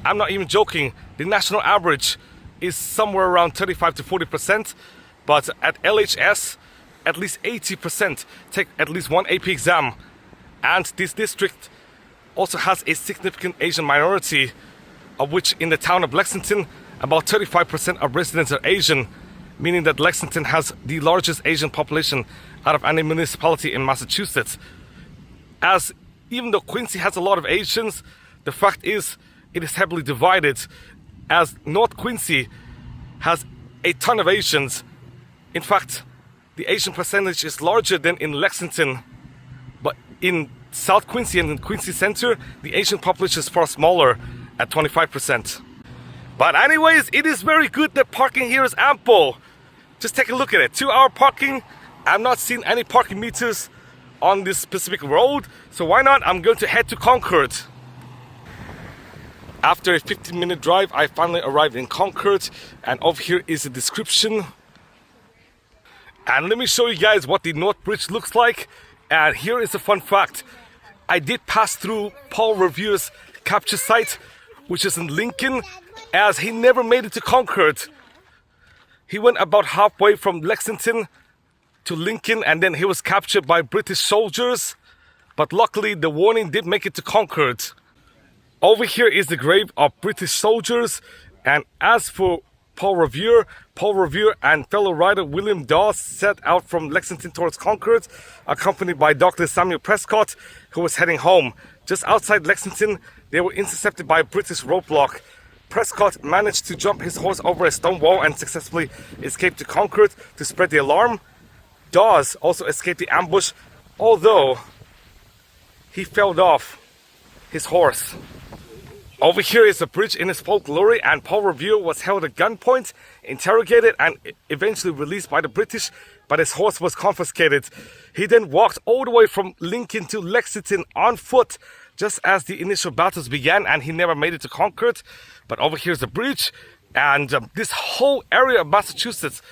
I'm not even joking. The national average is somewhere around 35 to 40%, but at LHS, at least 80% take at least one AP exam. And this district also has a significant Asian minority, of which in the town of Lexington, about 35% of residents are Asian, meaning that Lexington has the largest Asian population out of any municipality in Massachusetts. As even though Quincy has a lot of Asians, the fact is it is heavily divided, as North Quincy has a ton of Asians. In fact, the Asian percentage is larger than in Lexington, but in South Quincy and in Quincy Center, the Asian population is far smaller at 25%. But anyways, it is very good that parking here is ample. Just take a look at it. 2-hour parking. I'm not seeing any parking meters on this specific road, so why not? I'm going to head to Concord. After a 15-minute drive, I finally arrived in Concord, and over here is a description. And let me show you guys what the North Bridge looks like. And here is a fun fact. I did pass through Paul Revere's capture site, which is in Lincoln, as he never made it to Concord. He went about halfway from Lexington to Lincoln, and then he was captured by British soldiers. But luckily, the warning did make it to Concord. Over here is the grave of British soldiers. And as for Paul Revere and fellow writer William Dawes set out from Lexington towards Concord, accompanied by Dr. Samuel Prescott, who was heading home. Just outside Lexington, they were intercepted by a British roadblock. Prescott managed to jump his horse over a stone wall and successfully escaped to Concord to spread the alarm. Dawes also escaped the ambush, although he fell off his horse. Over here is a bridge in his full glory, and Paul Revere was held at gunpoint, interrogated, and eventually released by the British, but his horse was confiscated. He then walked all the way from Lincoln to Lexington on foot, just as the initial battles began, and he never made it to Concord. But over here is the bridge, and this whole area of Massachusetts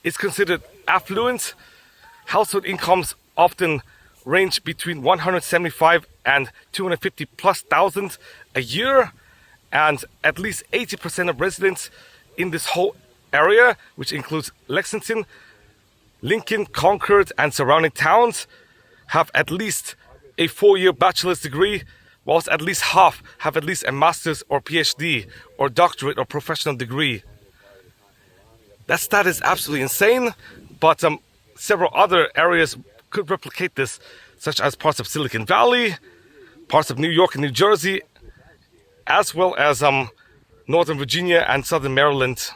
is considered affluent. Household incomes often range between 175 and 250 plus thousand a year, and at least 80% of residents in this whole area, which includes Lexington, Lincoln, Concord, and surrounding towns, have at least a 4-year bachelor's degree, whilst at least half have at least a master's or PhD or doctorate or professional degree. That stat is absolutely insane, but several other areas could replicate this, such as parts of Silicon Valley, parts of New York and New Jersey, as well as Northern Virginia and Southern Maryland.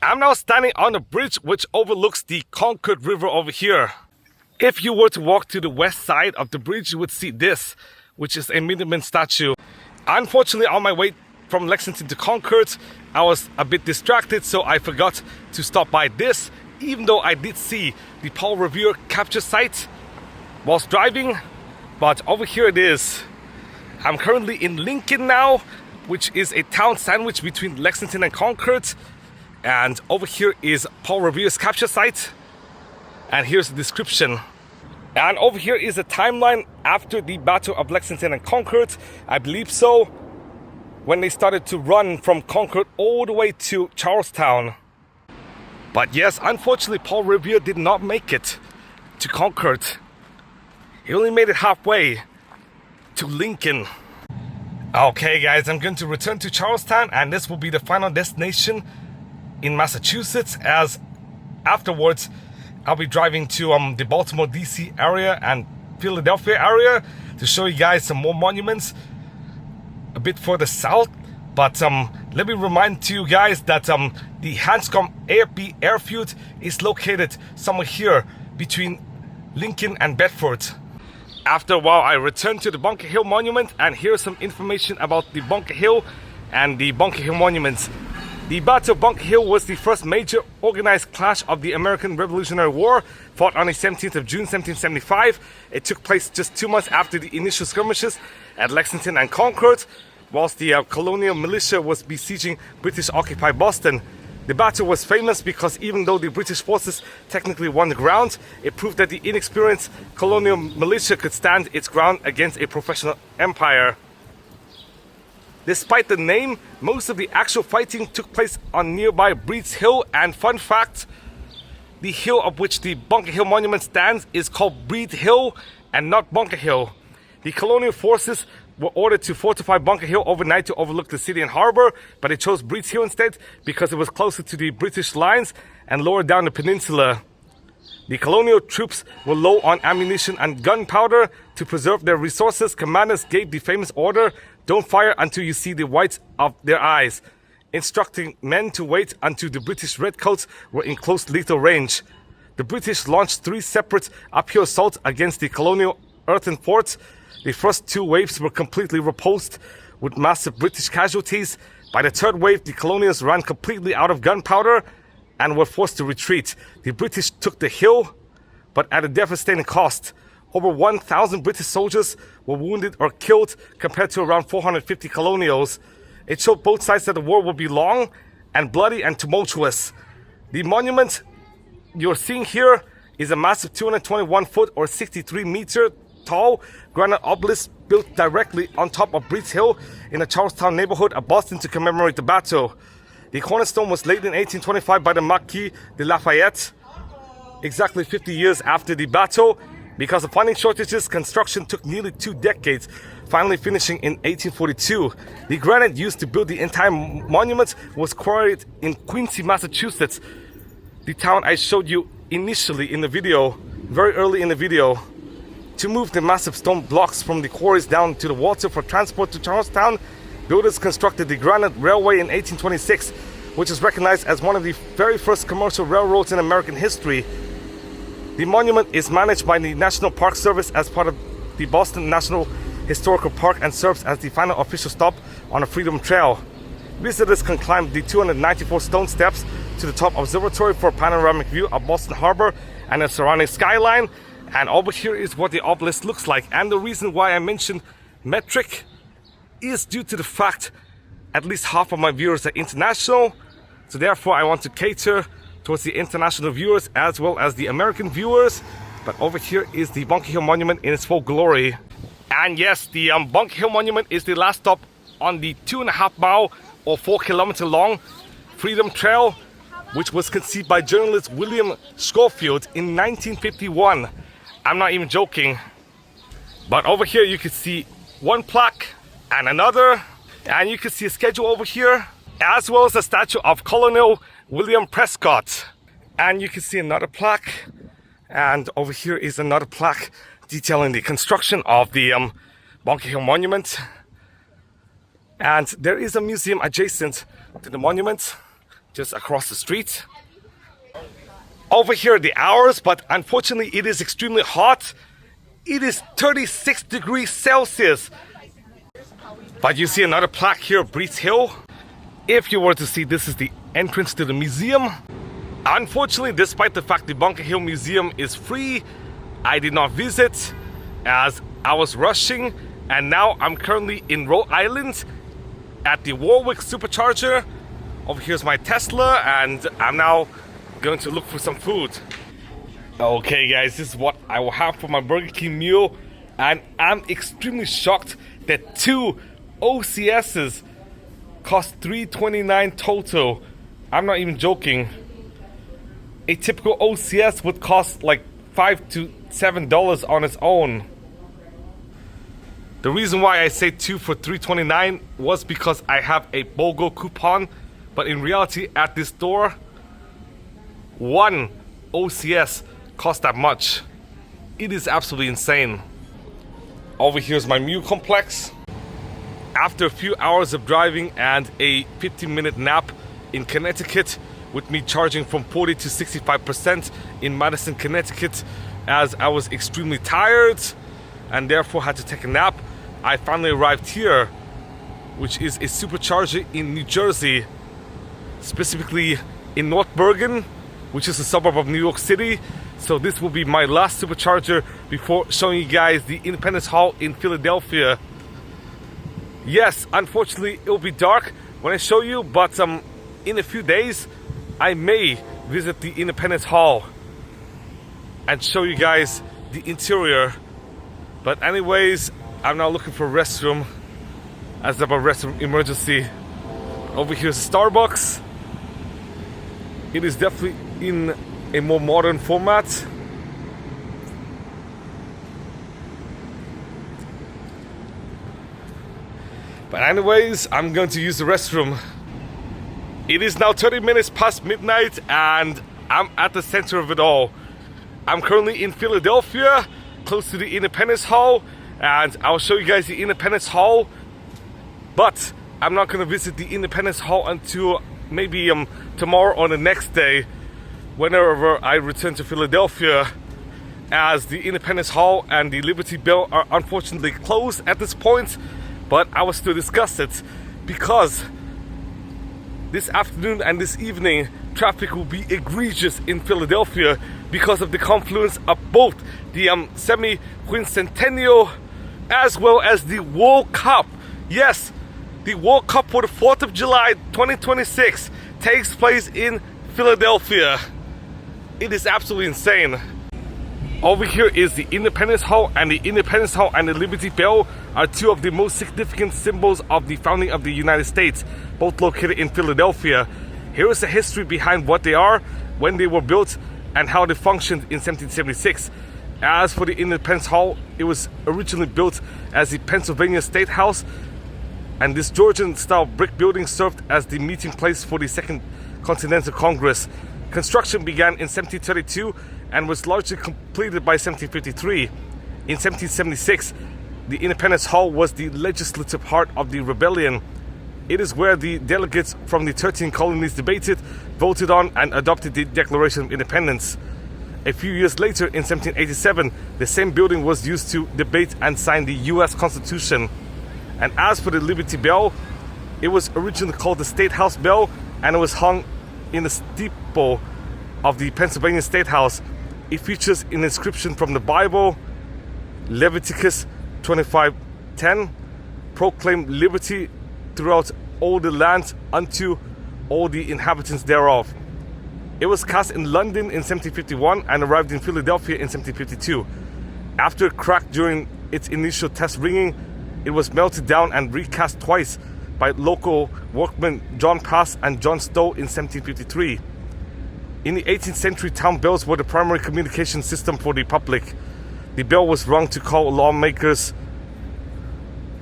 I'm now standing on a bridge which overlooks the Concord River over here. If you were to walk to the west side of the bridge, you would see this, which is a Minuteman statue. Unfortunately, on my way from Lexington to Concord, I was a bit distracted, so I forgot to stop by this, even though I did see the Paul Revere capture site whilst driving. But over here it is. I'm currently in Lincoln now, which is a town sandwich between Lexington and Concord. And over here is Paul Revere's capture site. And here's the description. And over here is a timeline after the Battle of Lexington and Concord. I believe so, when they started to run from Concord all the way to Charlestown. But yes, unfortunately, Paul Revere did not make it to Concord. He only made it halfway to Lincoln. Okay guys, I'm going to return to Charlestown, and this will be the final destination in Massachusetts, as afterwards I'll be driving to the Baltimore DC area and Philadelphia area to show you guys some more monuments a bit further south. But let me remind you guys that the Hancock airfield is located somewhere here between Lincoln and Bedford. After a while, I returned to the Bunker Hill Monument, and here's some information about the Bunker Hill and the Bunker Hill monuments. The Battle of Bunker Hill was the first major organized clash of the American Revolutionary War, fought on the 17th of June 1775. It took place just 2 months after the initial skirmishes at Lexington and Concord, whilst the colonial militia was besieging British-occupied Boston. The battle was famous because even though the British forces technically won the ground, it proved that the inexperienced colonial militia could stand its ground against a professional empire. Despite the name, most of the actual fighting took place on nearby Breed's Hill, and fun fact, the hill of which the Bunker Hill Monument stands is called Breed Hill and not Bunker Hill. The colonial forces were ordered to fortify Bunker Hill overnight to overlook the city and harbor, but they chose Breed's Hill instead because it was closer to the British lines and lower down the peninsula. The colonial troops were low on ammunition and gunpowder. To preserve their resources, commanders gave the famous order, "Don't fire until you see the whites of their eyes," instructing men to wait until the British redcoats were in close lethal range. The British launched 3 separate uphill assaults against the colonial earthen forts. The first 2 waves were completely repulsed with massive British casualties. By the 3rd wave, the colonials ran completely out of gunpowder and were forced to retreat. The British took the hill, but at a devastating cost. Over 1,000 British soldiers were wounded or killed compared to around 450 colonials. It showed both sides that the war would be long and bloody and tumultuous. The monument you're seeing here is a massive 221 foot or 63 meter tall granite obelisk built directly on top of Breed's Hill in the Charlestown neighborhood of Boston to commemorate the battle. The cornerstone was laid in 1825 by the Marquis de Lafayette, exactly 50 years after the battle. Because of funding shortages, construction took nearly 2 decades, finally finishing in 1842. The granite used to build the entire monument was quarried in Quincy, Massachusetts, the town I showed you initially in the video, very early in the video. To move the massive stone blocks from the quarries down to the water for transport to Charlestown, builders constructed the Granite Railway in 1826, which is recognized as one of the very first commercial railroads in American history. The monument is managed by the National Park Service as part of the Boston National Historical Park and serves as the final official stop on the Freedom Trail. Visitors can climb the 294 stone steps to the top observatory for a panoramic view of Boston Harbor and the surrounding skyline. And over here is what the obelisk looks like. And the reason why I mentioned metric is due to the fact at least half of my viewers are international. So therefore I want to cater towards the international viewers as well as the American viewers. But over here is the Bunker Hill Monument in its full glory. And yes, the Bunker Hill Monument is the last stop on the 2.5 mile or 4 kilometer long Freedom Trail, which was conceived by journalist William Schofield in 1951. I'm not even joking. But over here you can see one plaque and another, and you can see a schedule over here, as well as a statue of Colonel William Prescott. And you can see another plaque, and over here is another plaque detailing the construction of the Bunker Hill Monument. And there is a museum adjacent to the monument, just across the street. Over here are the hours, but unfortunately it is extremely hot. It is 36 degrees Celsius. But you see another plaque here, Breeze Hill. If you were to see, this is the entrance to the museum. Unfortunately, despite the fact the Bunker Hill Museum is free, I did not visit as I was rushing, and now I'm currently in Rhode Island at the Warwick supercharger. Over here's my Tesla, and I'm now going to look for some food. Okay guys, this is what I will have for my Burger King meal, and I'm extremely shocked that 2 OCSs cost $3.29 total. I'm not even joking. A typical OCS would cost like $5 to $7 on its own. The reason why I say 2 for $3.29 was because I have a BOGO coupon, but in reality at this store, 1 OCS costs that much. It is absolutely insane. Over here's my meal complex. After a few hours of driving and a 15-minute nap in Connecticut, with me charging from 40 to 65% in Madison, Connecticut, as I was extremely tired and therefore had to take a nap, I finally arrived here, which is a supercharger in New Jersey, specifically in North Bergen, which is a suburb of New York City. So this will be my last supercharger before showing you guys the Independence Hall in Philadelphia. Yes, unfortunately it will be dark when I show you, but in a few days I may visit the Independence Hall and show you guys the interior. But anyways, I'm now looking for a restroom, as I have a restroom emergency. Over here is Starbucks. It is definitely in a more modern format. But anyways, I'm going to use the restroom. It is now 30 minutes past midnight and I'm at the center of it all. I'm currently in Philadelphia, close to the Independence Hall, and I'll show you guys the Independence Hall. But I'm not going to visit the Independence Hall until maybe tomorrow or the next day, whenever I return to Philadelphia, as the Independence Hall and the Liberty Bell are unfortunately closed at this point. But I will still discuss it, because this afternoon and this evening traffic will be egregious in Philadelphia because of the confluence of both the Semiquincentennial as well as the World Cup. Yes, the World Cup for the 4th of July 2026 takes place in Philadelphia. It is absolutely insane. Over here is the Independence Hall, and the Independence Hall and the Liberty Bell are two of the most significant symbols of the founding of the United States, both located in Philadelphia. Here is the history behind what they are, when they were built, and how they functioned in 1776. As for the Independence Hall, it was originally built as the Pennsylvania State House, and this Georgian-style brick building served as the meeting place for the Second Continental Congress. Construction began in 1732 and was largely completed by 1753. In 1776, the Independence Hall was the legislative heart of the rebellion. It is where the delegates from the 13 colonies debated, voted on, and adopted the Declaration of Independence. A few years later, in 1787, the same building was used to debate and sign the U.S. Constitution. And as for the Liberty Bell, it was originally called the State House Bell, and it was hung in the steeple of the Pennsylvania State House. It features an inscription from the Bible, Leviticus 25:10, proclaimed liberty throughout all the land unto all the inhabitants thereof. It was cast in London in 1751 and arrived in Philadelphia in 1752. After it cracked during its initial test ringing, it was melted down and recast twice by local workmen John Pass and John Stowe in 1753. In the 18th century, town bells were the primary communication system for the public. The bell was rung to call lawmakers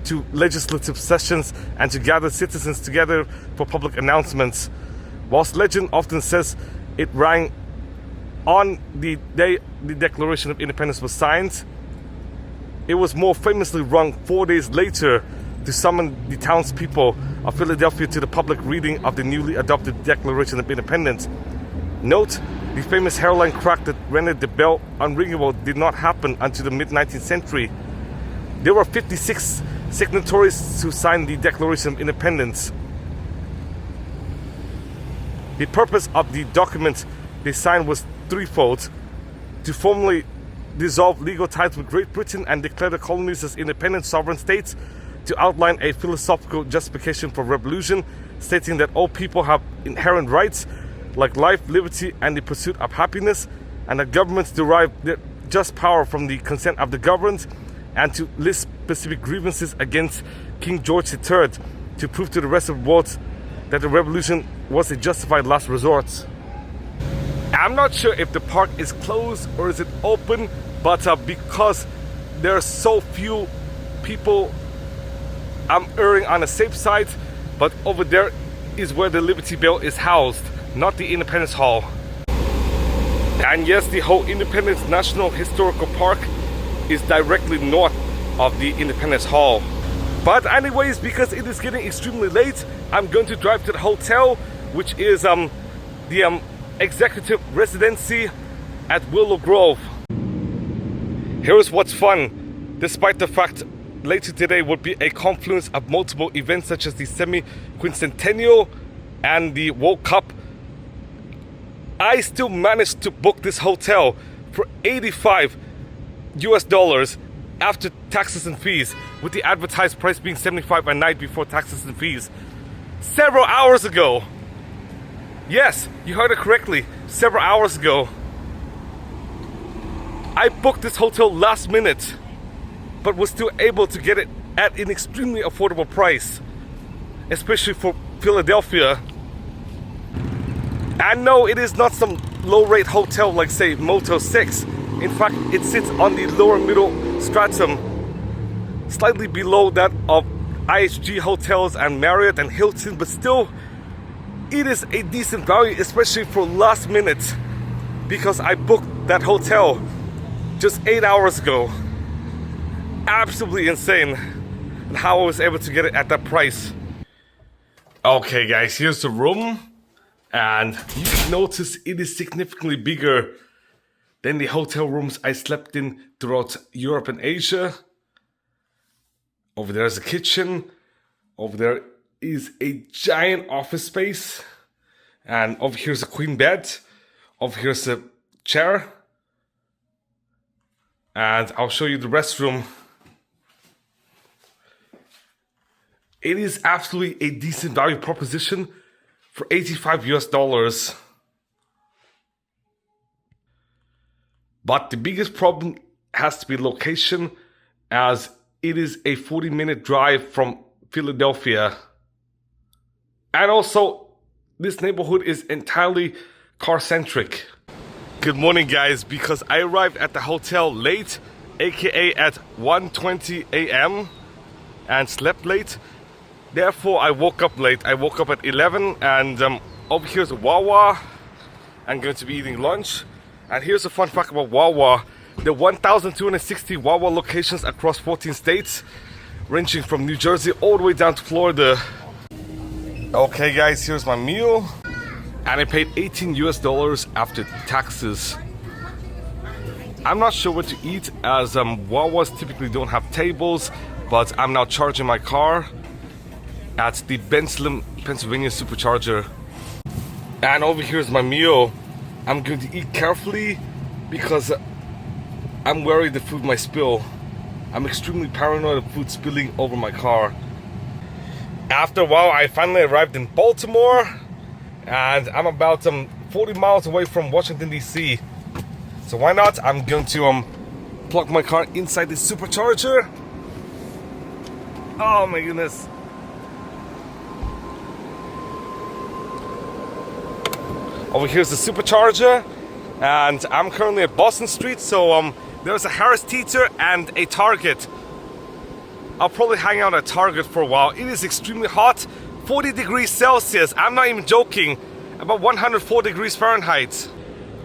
to legislative sessions and to gather citizens together for public announcements. Whilst legend often says it rang on the day the Declaration of Independence was signed, it was more famously rung 4 days later to summon the townspeople of Philadelphia to the public reading of the newly adopted Declaration of Independence. Note, the famous hairline crack that rendered the bell unringable did not happen until the mid-19th century. There were 56 signatories who signed the Declaration of Independence. The purpose of the document they signed was threefold: to formally dissolve legal ties with Great Britain and declare the colonies as independent sovereign states, to outline a philosophical justification for revolution, stating that all people have inherent rights like life, liberty, and the pursuit of happiness, and that governments derive their just power from the consent of the governed, and to list specific grievances against King George III to prove to the rest of the world that the revolution was a justified last resort. I'm not sure if the park is closed or is it open, but because there are so few people, I'm erring on the safe side. But over there is where the Liberty Bell is housed, not the Independence Hall. And yes, the whole Independence National Historical Park is directly north of the Independence Hall. But anyways, because it is getting extremely late, I'm going to drive to the hotel, which is the Executive Residency at Willow Grove. Here's what's fun. Despite the fact later today would be a confluence of multiple events such as the Semiquincentennial and the World Cup, I still managed to book this hotel for $85 after taxes and fees, with the advertised price being $75 a night before taxes and fees. Several hours ago. Yes, you heard it correctly. Several hours ago. I booked this hotel last minute, but was still able to get it at an extremely affordable price, especially for Philadelphia. And no, it is not some low-rate hotel like, say, Motel 6. In fact, it sits on the lower middle stratum, slightly below that of IHG hotels and Marriott and Hilton, but still, it is a decent value, especially for last minute, because I booked that hotel just 8 hours ago. Absolutely insane how I was able to get it at that price. Okay guys, here's the room, and you can notice it is significantly bigger than the hotel rooms I slept in throughout Europe and Asia. Over there is a kitchen. Over there is a giant office space. And over here's a queen bed. Over here's a chair. And I'll show you the restroom. It is absolutely a decent value proposition for $85. But the biggest problem has to be location, as it is a 40-minute drive from Philadelphia. And also, this neighborhood is entirely car-centric. Good morning guys, because I arrived at the hotel late, aka at 1:20 a.m. and slept late. Therefore, I woke up late. I woke up at 11, and over here's a Wawa. I'm going to be eating lunch. And here's a fun fact about Wawa. There are 1,260 Wawa locations across 14 states, ranging from New Jersey all the way down to Florida. Okay guys, here's my meal. And I paid $18 after taxes. I'm not sure what to eat, as Wawas typically don't have tables, but I'm now charging my car at the Bensalem, Pennsylvania supercharger. And over here's my meal. I'm going to eat carefully because I'm worried the food might spill. I'm extremely paranoid of food spilling over my car. After a while, I finally arrived in Baltimore, and I'm about 40 miles away from Washington, D.C. So why not? I'm going to plug my car inside the supercharger. Oh my goodness. Over here's the supercharger, and I'm currently at Boston Street, so There's a Harris Teeter and a Target. I'll probably hang out at Target for a while. It is extremely hot, 40 degrees Celsius. I'm not even joking, about 104 degrees Fahrenheit.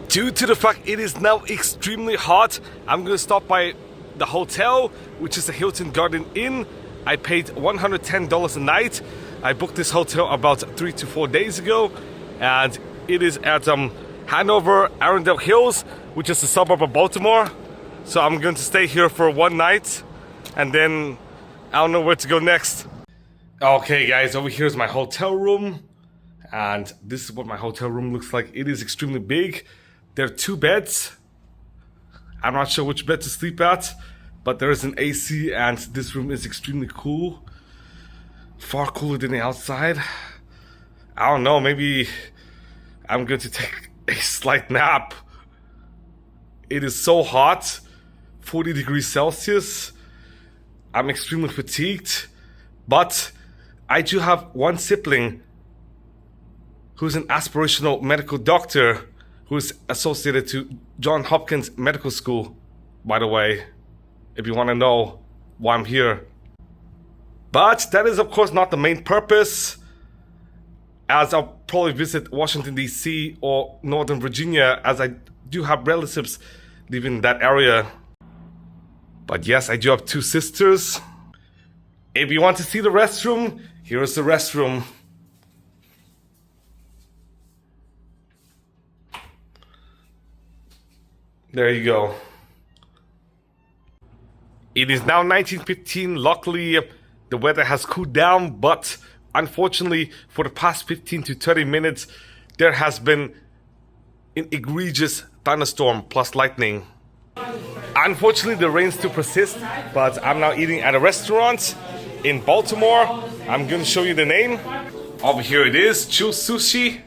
Due to the fact it is now extremely hot, I'm gonna stop by the hotel, which is the Hilton Garden Inn. I paid $110 a night. I booked this hotel about 3 to 4 days ago, and it is at Hanover, Arundel Hills, which is a suburb of Baltimore. So I'm going to stay here for one night, and then I don't know where to go next. Okay guys, over here is my hotel room, and this is what my hotel room looks like. It is extremely big. There are 2 beds. I'm not sure which bed to sleep at, but there is an AC, and this room is extremely cool. Far cooler than the outside. I don't know, maybe I'm going to take a slight nap. It is so hot, 40 degrees Celsius. I'm extremely fatigued, but I do have one sibling who's an aspirational medical doctor who is associated to Johns Hopkins Medical School, by the way, if you want to know why I'm here. But that is of course not the main purpose, as I'll probably visit Washington DC or Northern Virginia, as I do have relatives living in that area. But yes, I do have 2 sisters. If you want to see the restroom, here is the restroom. There you go. It is now 19:15. Luckily, the weather has cooled down, but unfortunately, for the past 15 to 30 minutes, there has been an egregious thunderstorm plus lightning. Unfortunately, the rain still persists, but I'm now eating at a restaurant in Baltimore. I'm going to show you the name. Over here it is, Chu Sushi.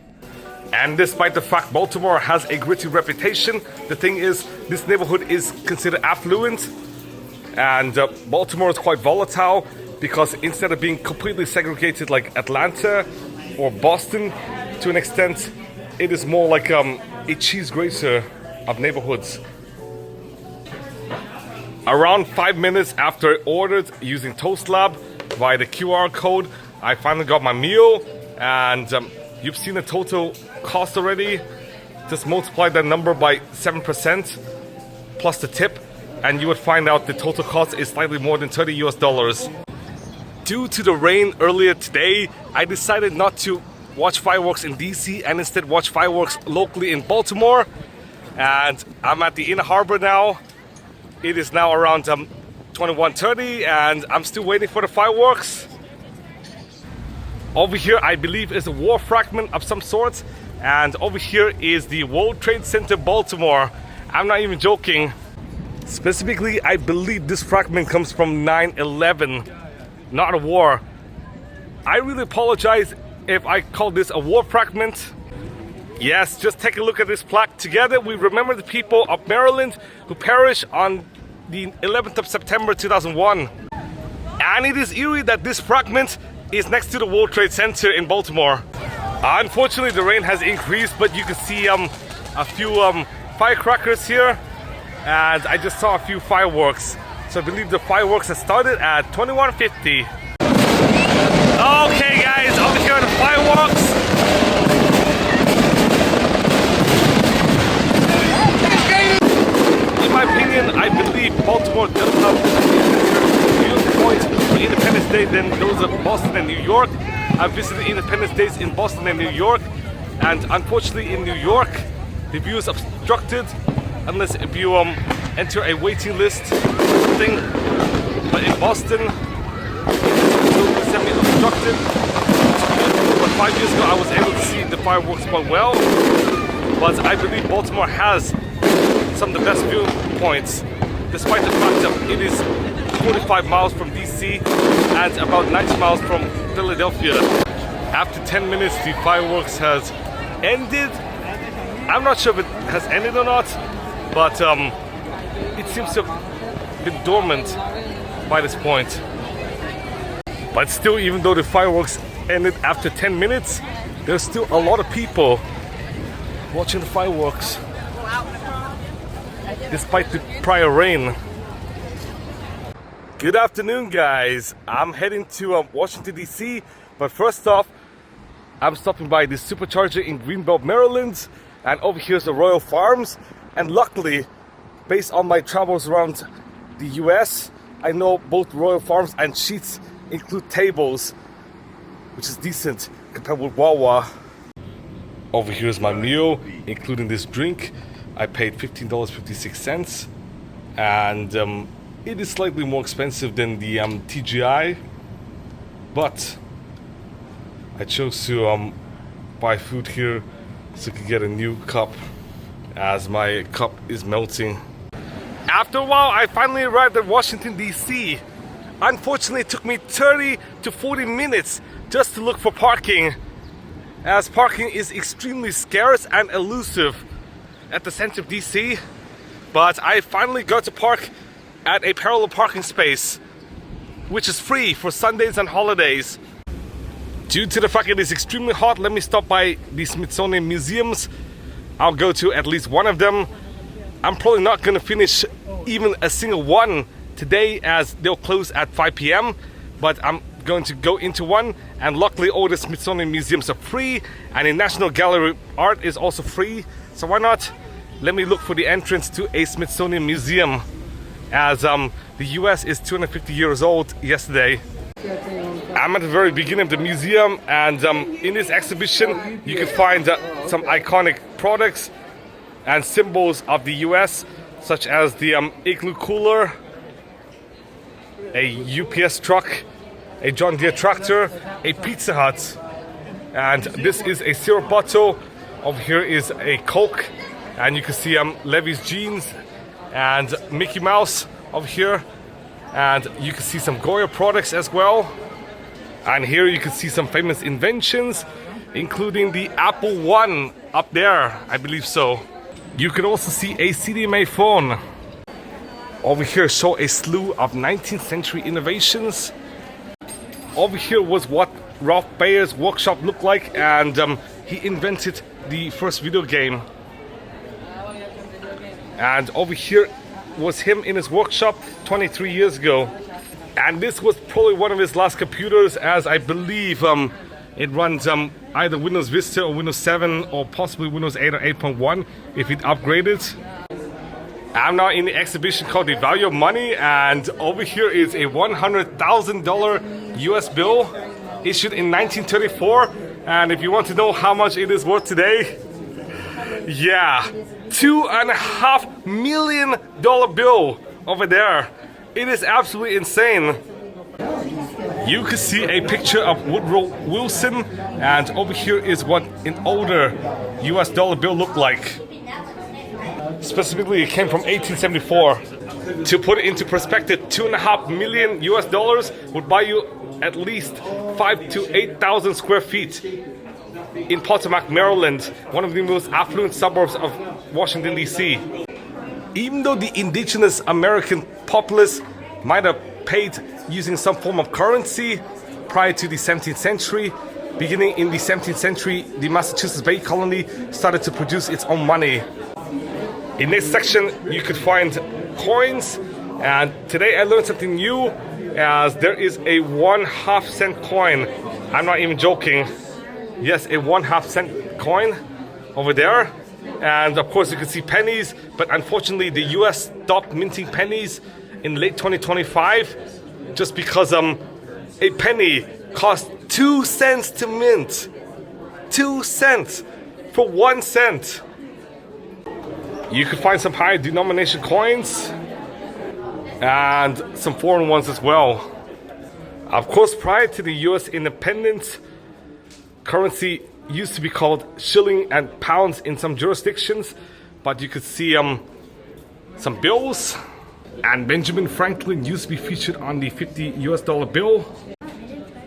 And despite the fact Baltimore has a gritty reputation, the thing is, this neighborhood is considered affluent. And Baltimore is quite volatile, because instead of being completely segregated like Atlanta or Boston, to an extent, it is more like a cheese grater of neighborhoods. Around 5 minutes after I ordered using Toast Lab via the QR code, I finally got my meal, and you've seen the total cost already. Just multiply that number by 7% plus the tip, and you would find out the total cost is slightly more than $30 US. Due to the rain earlier today, I decided not to watch fireworks in DC and instead watch fireworks locally in Baltimore. And I'm at the Inner Harbor now. It is now around 21:30, and I'm still waiting for the fireworks. Over here, I believe, is a war fragment of some sort, and over here is the World Trade Center Baltimore. I'm not even joking. Specifically, I believe this fragment comes from 9/11, not a war. I really apologize if I call this a war fragment. Yes, just take a look at this plaque. Together we remember the people of Maryland who perished on the 11th of September 2001. And it is eerie that this fragment is next to the World Trade Center in Baltimore. Unfortunately, the rain has increased, but you can see a few firecrackers here, and I just saw a few fireworks. So I believe the fireworks have started at 21:50. Okay guys, over here are the fireworks. In my opinion, I believe Baltimore does have a point for Independence Day than those of Boston and New York. I've visited Independence Days in Boston and New York, and unfortunately in New York, the view is obstructed unless if you enter a waiting list thing. But in Boston, it's semi-obstructed. But 5 years ago, I was able to see the fireworks quite well. But I believe Baltimore has some of the best viewpoints, despite the fact that it is 45 miles from DC and about 90 miles from Philadelphia. After 10 minutes, the fireworks has ended. I'm not sure if it has ended or not, but it seems to have been dormant by this point. But still, even though the fireworks ended after 10 minutes, there's still a lot of people watching the fireworks. despite the prior rain. Good afternoon, guys. I'm heading to Washington, D.C. But first off, I'm stopping by the supercharger in Greenbelt, Maryland. And over here's the Royal Farms. And luckily, based on my travels around the US, I know both Royal Farms and Sheetz include tables, which is decent compared with Wawa. Over here's my meal, including this drink. I paid $15.56, and it is slightly more expensive than the TGI, but I chose to buy food here so I could get a new cup, as my cup is melting. After a while, I finally arrived at Washington, D.C. Unfortunately, it took me 30 to 40 minutes just to look for parking, as parking is extremely scarce and elusive at the center of DC. But I finally got to park at a parallel parking space, which is free for Sundays and holidays. Due to the fact it is extremely hot, let me stop by the Smithsonian museums. I'll go to at least one of them. I'm probably not going to finish even a single one today, as they'll close at 5 p.m. But I'm going to go into one, and luckily all the Smithsonian museums are free, and the National Gallery art is also free. So why not? Let me look for the entrance to a Smithsonian museum, as the US is 250 years old yesterday. I'm at the very beginning of the museum, and in this exhibition you can find some iconic products and symbols of the US, such as the Igloo cooler, a UPS truck, a John Deere tractor, a Pizza Hut, and this is a syrup bottle. Over here is a Coke, and you can see Levi's jeans and Mickey Mouse over here, and you can see some Goya products as well. And here you can see some famous inventions, including the Apple One up there, I believe so. You can also see a CDMA phone. Over here show a slew of 19th century innovations. Over here was what Ralph Bayer's workshop looked like, and he invented the first video game. And over here was him in his workshop 23 years ago. And this was probably one of his last computers, as I believe it runs either Windows Vista or Windows 7 or possibly Windows 8 or 8.1 if it upgraded. I'm now in the exhibition called The Value of Money, and over here is a $100,000 US bill issued in 1934. And if you want to know how much it is worth today, yeah, $2.5 million bill over there. It is absolutely insane. You can see a picture of Woodrow Wilson, and over here is what an older US dollar bill looked like. Specifically, it came from 1874. To put it into perspective, $2.5 million US dollars would buy you at least 5,000 to 8,000 square feet in Potomac, Maryland, one of the most affluent suburbs of Washington, D.C. Even though the indigenous American populace might have paid using some form of currency prior to the 17th century, beginning in the 17th century, the Massachusetts Bay Colony started to produce its own money. In this section, you could find coins, and today I learned something new, as there is a 1/2 cent coin. I'm not even joking. Yes, a 1/2 cent coin over there. And of course you can see pennies, but unfortunately the US stopped minting pennies in late 2025 just because a penny cost 2 cents to mint. 2 cents for 1 cent. You can find some high denomination coins and some foreign ones as well. Of course, prior to the US independence, currency used to be called shilling and pounds in some jurisdictions, but you could see some bills, and Benjamin Franklin used to be featured on the $50 US bill.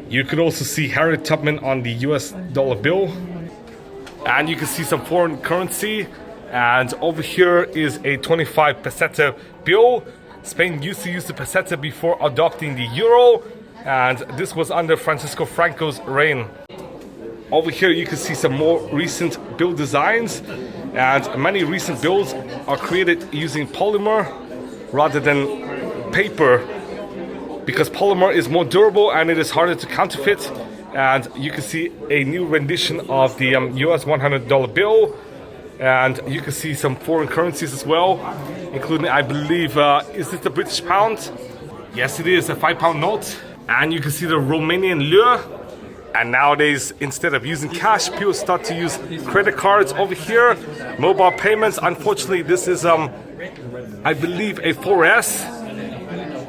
You could also see Harriet Tubman on the US dollar bill, and you can see some foreign currency. And over here is a 25 peseta bill. Spain used to use the peseta before adopting the euro, and this was under Francisco Franco's reign. Over here you can see some more recent bill designs, And many recent builds are created using polymer rather than paper, because polymer is more durable and it is harder to counterfeit. And you can see a new rendition of the US $100 bill, and you can see some foreign currencies as well, including, I believe, is this the British pound? Yes, it is, a £5 note. And you can see the Romanian leu. And nowadays, instead of using cash, people start to use credit cards over here. Mobile payments. Unfortunately, this is, I believe, a 4S.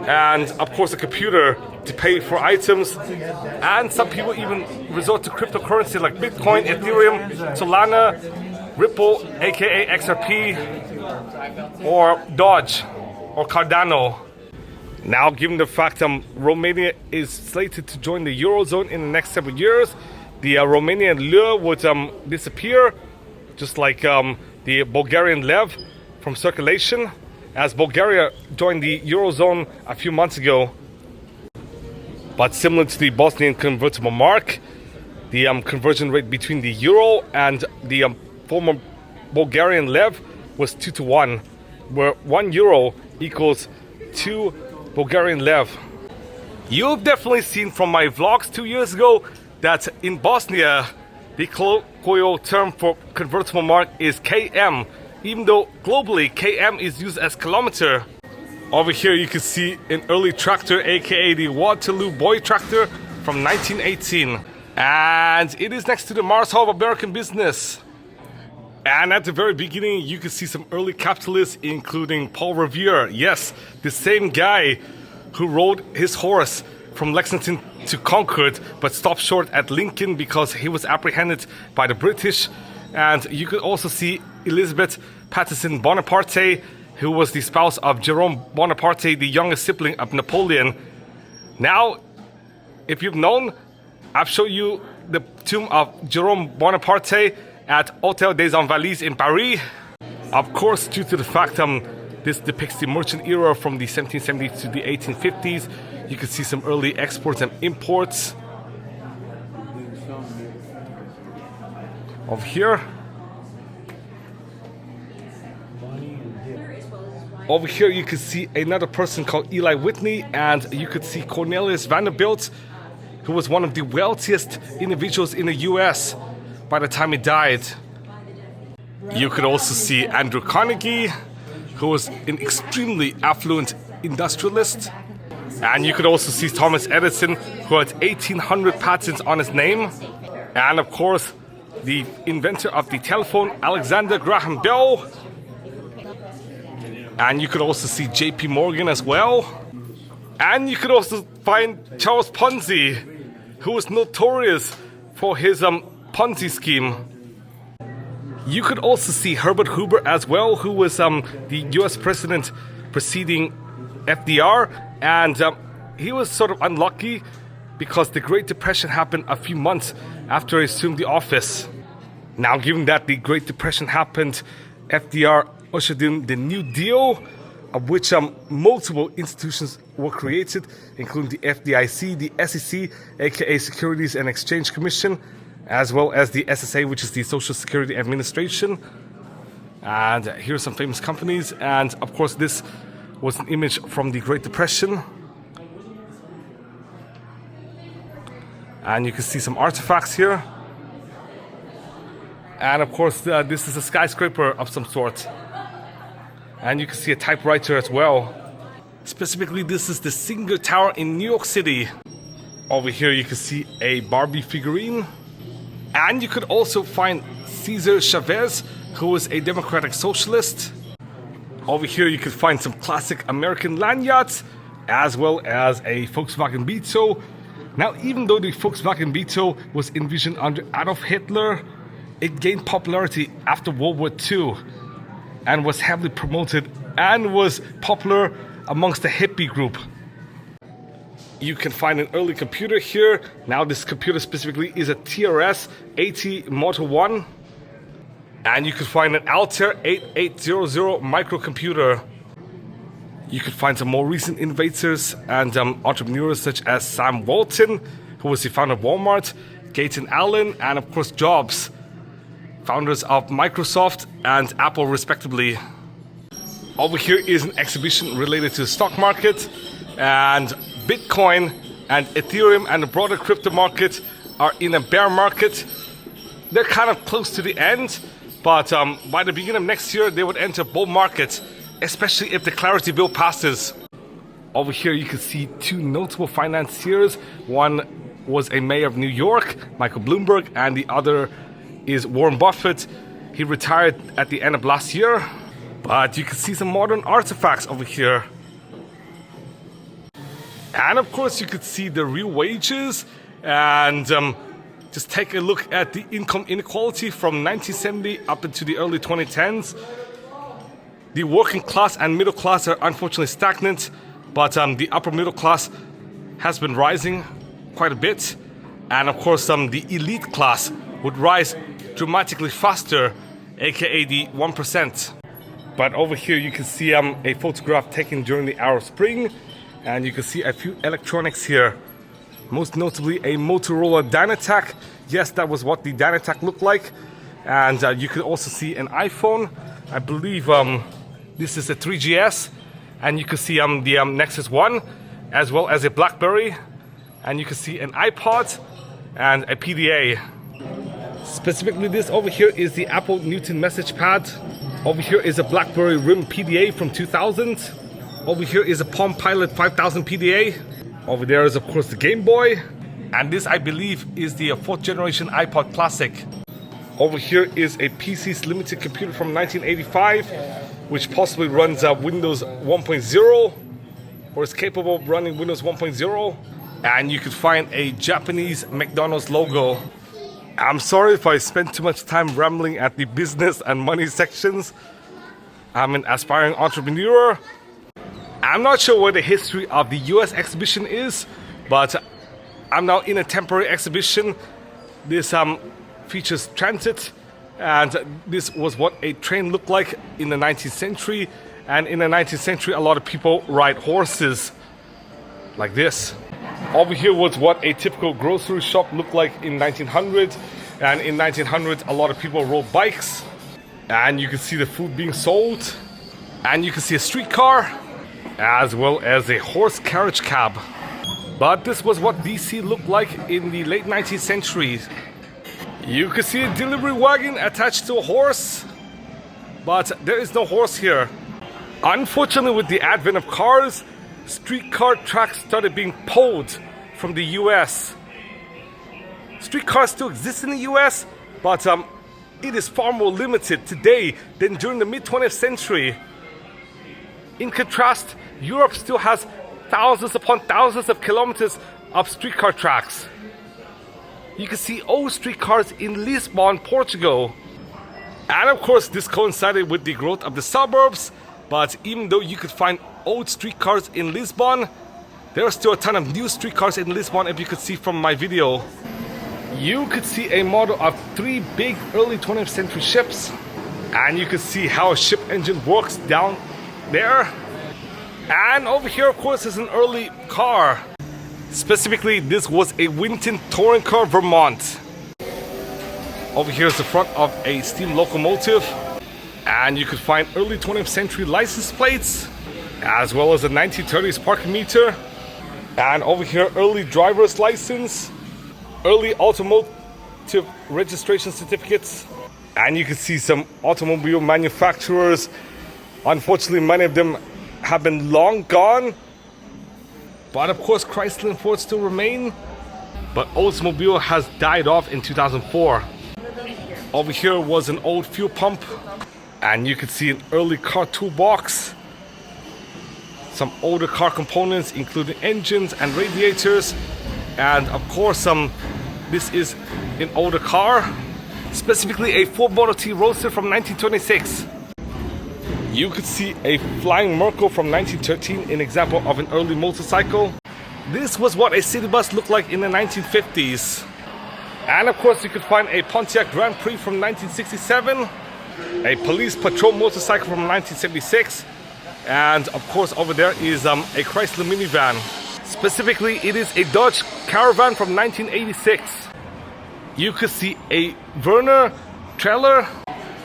And of course, a computer to pay for items. And some people even resort to cryptocurrency like Bitcoin, Ethereum, Solana, Ripple, aka XRP, or Doge, or Cardano. Now, given the fact Romania is slated to join the Eurozone in the next several years, the Romanian leu would disappear, just like the Bulgarian lev from circulation, as Bulgaria joined the Eurozone a few months ago. But similar to the Bosnian convertible mark, the conversion rate between the euro and the former Bulgarian lev was 2-to-1, where 1 euro equals 2 Bulgarian lev. You've definitely seen from my vlogs 2 years ago that in Bosnia, the colloquial term for convertible mark is km, even though globally km is used as kilometer. Over here you can see an early tractor, aka the Waterloo Boy tractor from 1918. And it is next to the Mars Hall of American business. And at the very beginning, you can see some early capitalists, including Paul Revere. Yes, the same guy who rode his horse from Lexington to Concord, but stopped short at Lincoln because he was apprehended by the British. And you could also see Elizabeth Patterson Bonaparte, who was the spouse of Jerome Bonaparte, the youngest sibling of Napoleon. Now, if you've known, I've shown you the tomb of Jerome Bonaparte at Hôtel des Invalides in Paris. Of course, due to the fact this depicts the merchant era from the 1770s to the 1850s, you can see some early exports and imports. Over here. Over here you can see another person called Eli Whitney, and you could see Cornelius Vanderbilt, who was one of the wealthiest individuals in the US by the time he died. You could also see Andrew Carnegie, who was an extremely affluent industrialist. And you could also see Thomas Edison, who had 1,800 patents on his name. And of course, the inventor of the telephone, Alexander Graham Bell. And you could also see J.P. Morgan as well. And you could also find Charles Ponzi, who was notorious for his Ponzi scheme. You could also see Herbert Hoover as well, who was the US president preceding FDR, and he was sort of unlucky because the Great Depression happened a few months after he assumed the office. Now, given that the Great Depression happened, FDR ushered in the New Deal, of which multiple institutions were created, including the FDIC, the SEC, aka Securities and Exchange Commission, as well as the SSA, which is the Social Security Administration. And here are some famous companies. And of course, this was an image from the Great Depression. And you can see some artifacts here. And of course, this is a skyscraper of some sort. And you can see a typewriter as well. Specifically, this is the Singer Tower in New York City. Over here, you can see a Barbie figurine. And you could also find Cesar Chavez, who was a democratic socialist. Over here, you could find some classic American lanyards, as well as a Volkswagen Beetle. Now, even though the Volkswagen Beetle was envisioned under Adolf Hitler, it gained popularity after World War II and was heavily promoted and was popular amongst the hippie group. You can find an early computer here. Now this computer specifically is a TRS 80 Model 1. And you can find an Altair 8800 microcomputer. You can find some more recent innovators and entrepreneurs such as Sam Walton, who was the founder of Walmart, Gaten Allen, and of course Jobs, founders of Microsoft and Apple respectively. Over here is an exhibition related to the stock market, and Bitcoin and Ethereum and the broader crypto market are in a bear market. They're kind of close to the end, but by the beginning of next year they would enter bull market, especially if the Clarity Bill passes. Over here you can see two notable financiers. One was a mayor of New York, Michael Bloomberg, and the other is Warren Buffett. He retired at the end of last year. But you can see some modern artifacts over here. And of course you could see the real wages, and just take a look at the income inequality from 1970 up into the early 2010s. The working class and middle class are unfortunately stagnant, but the upper middle class has been rising quite a bit. And of course the elite class would rise dramatically faster, aka the 1%. But over here you can see a photograph taken during the Arab Spring, and you can see a few electronics here. Most notably a Motorola Dynatac. Yes, that was what the Dynatac looked like. And you could also see an iPhone. I believe this is a 3GS. And you can see the Nexus 1, as well as a BlackBerry. And you can see an iPod and a PDA. Specifically this over here is the Apple Newton message pad. Over here is a BlackBerry RIM PDA from 2000. Over here is a Palm Pilot 5000 PDA. Over there is of course the Game Boy. And this I believe is the 4th generation iPod Classic. Over here is a PC's limited computer from 1985, which possibly runs Windows 1.0 or is capable of running Windows 1.0. And you could find a Japanese McDonald's logo. I'm sorry if I spent too much time rambling at the business and money sections. I'm an aspiring entrepreneur. I'm not sure what the history of the US exhibition is, but I'm now in a temporary exhibition. This features transit, and this was what a train looked like in the 19th century. And in the 19th century, a lot of people ride horses like this. Over here was what a typical grocery shop looked like in 1900, and in 1900 a lot of people rode bikes, and you can see the food being sold, and you can see a streetcar as well as a horse carriage cab. But this was what DC looked like in the late 19th century. You can see a delivery wagon attached to a horse, but there is no horse here. Unfortunately, with the advent of cars, streetcar tracks started being pulled from the US. Streetcars still exist in the US, but it is far more limited today than during the mid-20th century. In contrast, Europe still has thousands upon thousands of kilometers of streetcar tracks. You can see old streetcars in Lisbon, Portugal. And of course, this coincided with the growth of the suburbs, but even though you could find old streetcars in Lisbon, there are still a ton of new streetcars in Lisbon, if you could see from my video. You could see a model of 3 big early 20th century ships, and you could see how a ship engine works down there. And over here of course is an early car. Specifically, this was a Winton touring car, Vermont. Over here is the front of a steam locomotive, and you could find early 20th century license plates, as well as a 1930s parking meter. And over here, early driver's license, early automotive registration certificates. And you can see some automobile manufacturers. Unfortunately, many of them have been long gone. But of course, Chrysler and Ford still remain. But Oldsmobile has died off in 2004. Over here was an old fuel pump. And you can see an early car toolbox. Some older car components, including engines and radiators. And of course, this is an older car. Specifically a Ford Model T Roadster from 1926. You could see a Flying Merkle from 1913, an example of an early motorcycle. This was what a city bus looked like in the 1950s. And of course, you could find a Pontiac Grand Prix from 1967, a police patrol motorcycle from 1976, and of course over there is a Chrysler minivan. Specifically, it is a Dodge Caravan from 1986. You could see a Werner trailer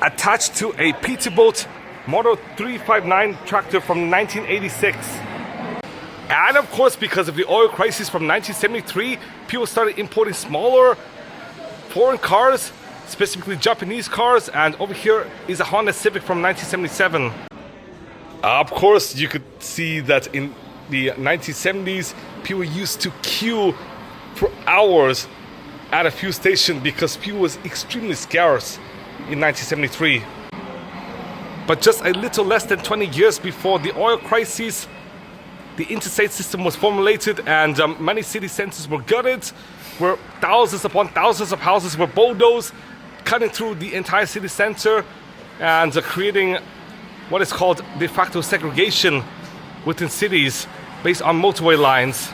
attached to a Peacefield Model 359 tractor from 1986. And of course, because of the oil crisis from 1973, people started importing smaller foreign cars, specifically Japanese cars, and over here is a Honda Civic from 1977. Of course, you could see that in the 1970s, people used to queue for hours at a fuel station because fuel was extremely scarce in 1973. But just a little less than 20 years before the oil crisis, the interstate system was formulated and many city centers were gutted, where thousands upon thousands of houses were bulldozed, cutting through the entire city center and creating what is called de facto segregation within cities based on motorway lines.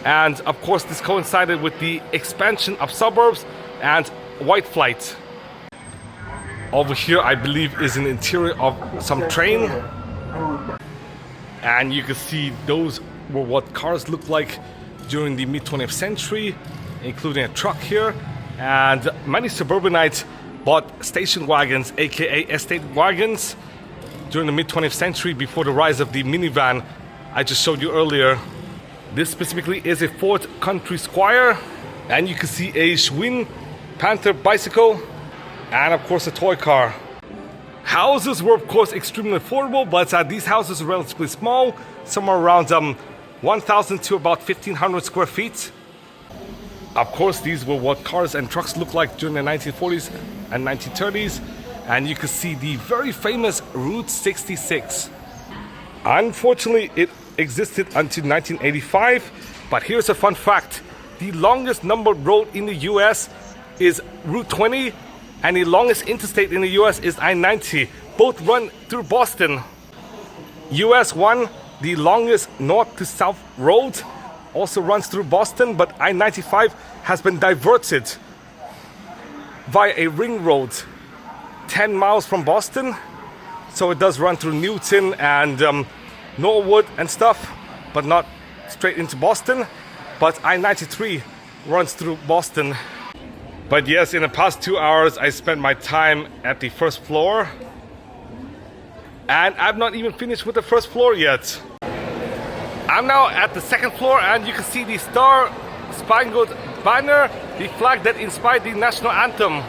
And of course, this coincided with the expansion of suburbs and white flight. Over here, I believe, is an interior of some train. And you can see those were what cars looked like during the mid-20th century, including a truck here. And many suburbanites bought station wagons, aka estate wagons, during the mid-20th century before the rise of the minivan I just showed you earlier. This specifically is a Ford Country Squire, and you can see a Schwinn Panther bicycle, and of course a toy car. Houses were of course extremely affordable, but these houses are relatively small, somewhere around 1,000 to about 1,500 square feet. Of course, these were what cars and trucks looked like during the 1940s and 1930s, and you can see the very famous Route 66. Unfortunately, it existed until 1985, but here's a fun fact. The longest numbered road in the US is Route 20, and the longest interstate in the US is I-90. Both run through Boston. US 1, the longest north to south road, also runs through Boston, but I-95 has been diverted via a ring road 10 miles from Boston. So it does run through Newton and Norwood and stuff, but not straight into Boston. But I-93 runs through Boston. But yes, in the past 2 hours, I spent my time at the first floor. And I've not even finished with the first floor yet. I'm now at the second floor, and you can see the Star-Spangled Banner, the flag that inspired the national anthem.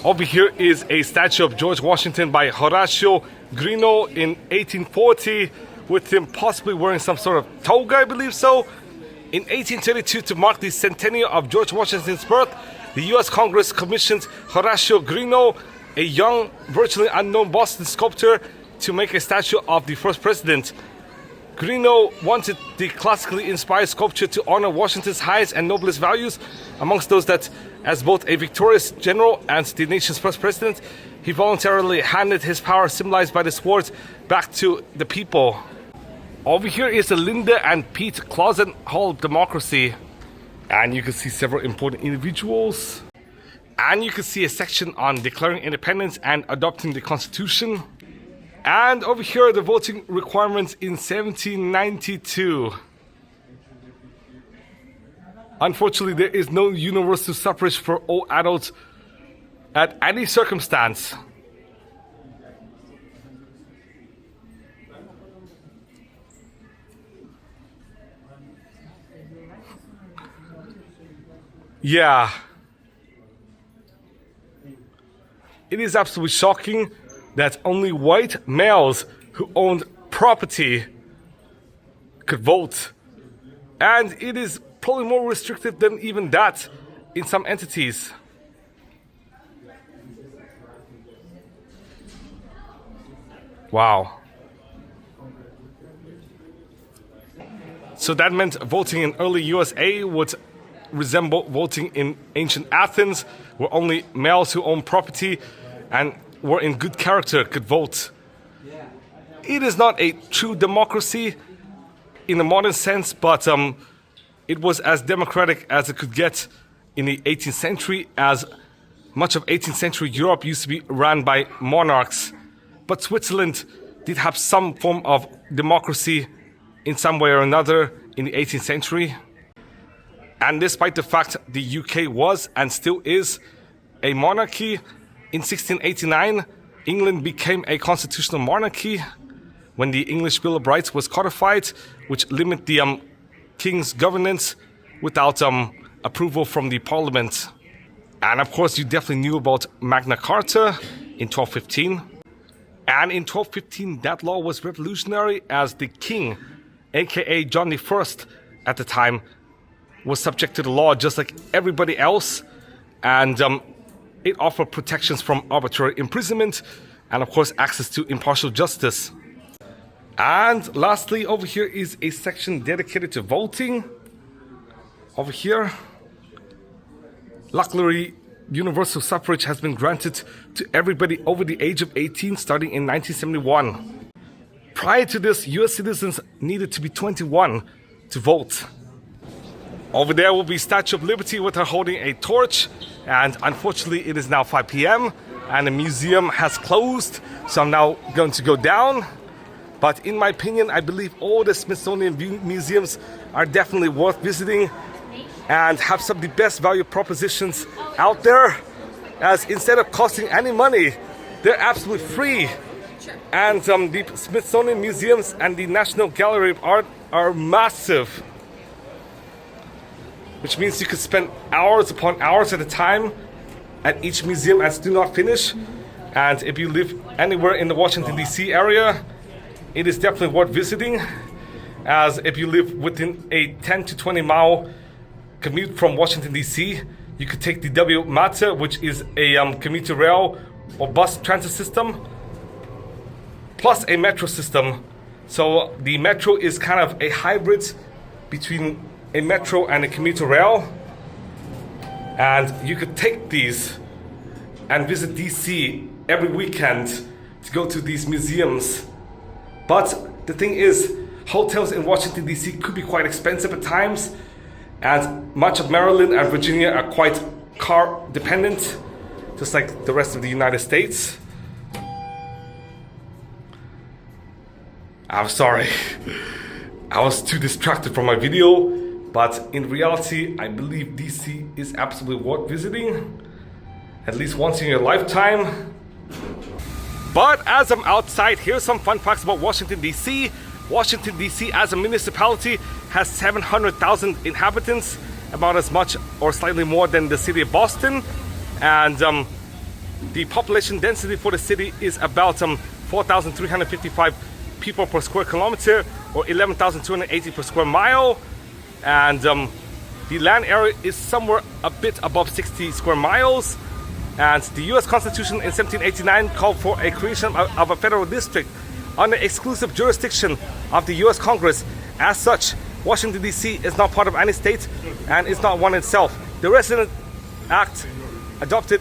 Over here is a statue of George Washington by Horatio Greenough in 1840, with him possibly wearing some sort of toga, I believe so. In 1832, to mark the centennial of George Washington's birth, the U.S. Congress commissioned Horatio Greenough, a young, virtually unknown Boston sculptor, to make a statue of the first president. Greenough wanted the classically inspired sculpture to honor Washington's highest and noblest values, amongst those that, as both a victorious general and the nation's first president, he voluntarily handed his power, symbolized by the sword, back to the people. Over here is the Linda and Pete Clausen Hall of Democracy. And you can see several important individuals. And you can see a section on declaring independence and adopting the Constitution. And over here are the voting requirements in 1792. Unfortunately, there is no universal suffrage for all adults at any circumstance. Yeah. It is absolutely shocking that only white males who owned property could vote. And it is probably more restricted than even that in some entities. Wow. So that meant voting in early USA would resemble voting in ancient Athens, where only males who owned property and were in good character could vote. It is not a true democracy in the modern sense, but it was as democratic as it could get in the 18th century, as much of 18th century Europe used to be run by monarchs. But Switzerland did have some form of democracy in some way or another in the 18th century. And despite the fact the UK was and still is a monarchy. In 1689, England became a constitutional monarchy when the English Bill of Rights was codified, which limited the king's governance without approval from the parliament. And of course, you definitely knew about Magna Carta in 1215. And in 1215, that law was revolutionary as the king, aka John I at the time, was subject to the law just like everybody else. And it offered protections from arbitrary imprisonment and of course access to impartial justice. And lastly, over here is a section dedicated to voting. Over here, luckily, universal suffrage has been granted to everybody over the age of 18 starting in 1971. Prior to this, US citizens needed to be 21 to vote. Over there will be Statue of Liberty with her holding a torch, and unfortunately it is now 5 p.m. and the museum has closed, so I'm now going to go down. But in my opinion, I believe all the Smithsonian museums are definitely worth visiting and have some of the best value propositions out there, as instead of costing any money, they're absolutely free. And the Smithsonian museums and the National Gallery of Art are massive, which means you could spend hours upon hours at a time at each museum and still not finish. And if you live anywhere in the Washington DC area, it is definitely worth visiting, as if you live within a 10 to 20 mile commute from Washington DC, you could take the W Massacre, which is a commuter rail or bus transit system, plus a metro system. So the metro is kind of a hybrid between a metro and a commuter rail, and you could take these and visit DC every weekend to go to these museums. But the thing is, hotels in Washington DC could be quite expensive at times, and much of Maryland and Virginia are quite car dependent, just like the rest of the United States. I'm sorry, I was too distracted from my video, but in reality, I believe DC is absolutely worth visiting, at least once in your lifetime. But as I'm outside, here's some fun facts about Washington DC. Washington DC as a municipality has 700,000 inhabitants, about as much or slightly more than the city of Boston. And the population density for the city is about 4,355 people per square kilometer, or 11,280 per square mile. And the land area is somewhere a bit above 60 square miles. And the US Constitution in 1789 called for a creation of a federal district under exclusive jurisdiction of the US Congress. As such, Washington DC is not part of any state and is not one itself. The Residency Act, adopted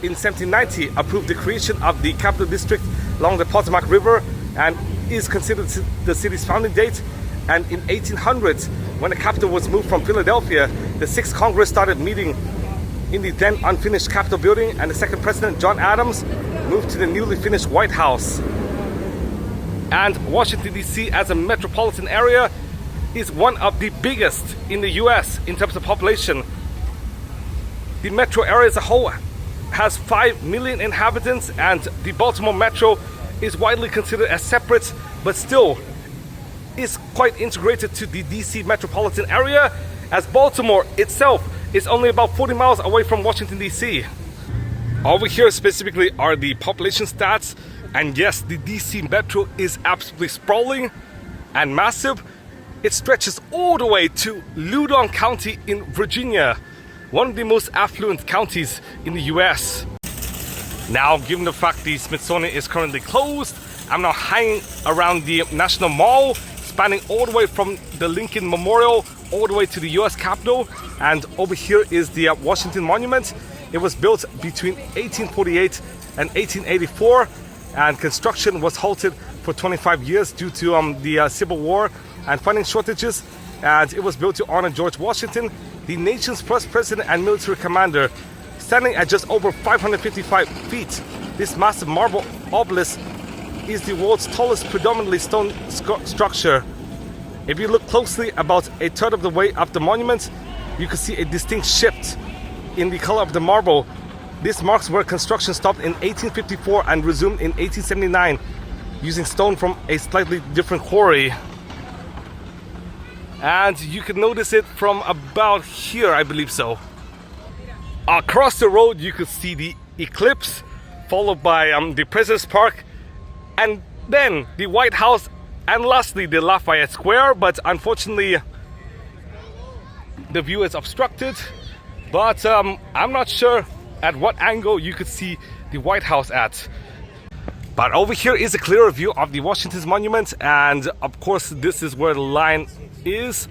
in 1790, approved the creation of the capital district along the Potomac River and is considered the city's founding date. And in 1800, when the capital was moved from Philadelphia, the 6th Congress started meeting in the then unfinished Capitol building, and the second president, John Adams, moved to the newly finished White House. And Washington DC as a metropolitan area is one of the biggest in the US in terms of population. The metro area as a whole has 5 million inhabitants, and the Baltimore metro is widely considered as separate, but still is quite integrated to the DC metropolitan area, as Baltimore itself is only about 40 miles away from Washington DC. Over here specifically are the population stats, and yes, the DC metro is absolutely sprawling and massive. It stretches all the way to Loudoun County in Virginia, one of the most affluent counties in the US. Now, given the fact the Smithsonian is currently closed, I'm now hanging around the National Mall, spanning all the way from the Lincoln Memorial all the way to the US Capitol. And over here is the Washington Monument. It was built between 1848 and 1884, and construction was halted for 25 years due to the Civil War and funding shortages. And it was built to honor George Washington, the nation's first president and military commander. Standing at just over 555 feet, this massive marble obelisk is the world's tallest predominantly stone structure. If you look closely, about a third of the way up the monument, you can see a distinct shift in the color of the marble, This marks where construction stopped in 1854 and resumed in 1879 using stone from a slightly different quarry. And you can notice it from about here, I believe so. Across the road you could see the Eclipse, followed by the President's Park, and then the White House, and lastly the Lafayette Square. But unfortunately the view is obstructed, but I'm not sure at what angle you could see the White House at. But over here is a clearer view of the Washington's Monument, and of course this is where the line is.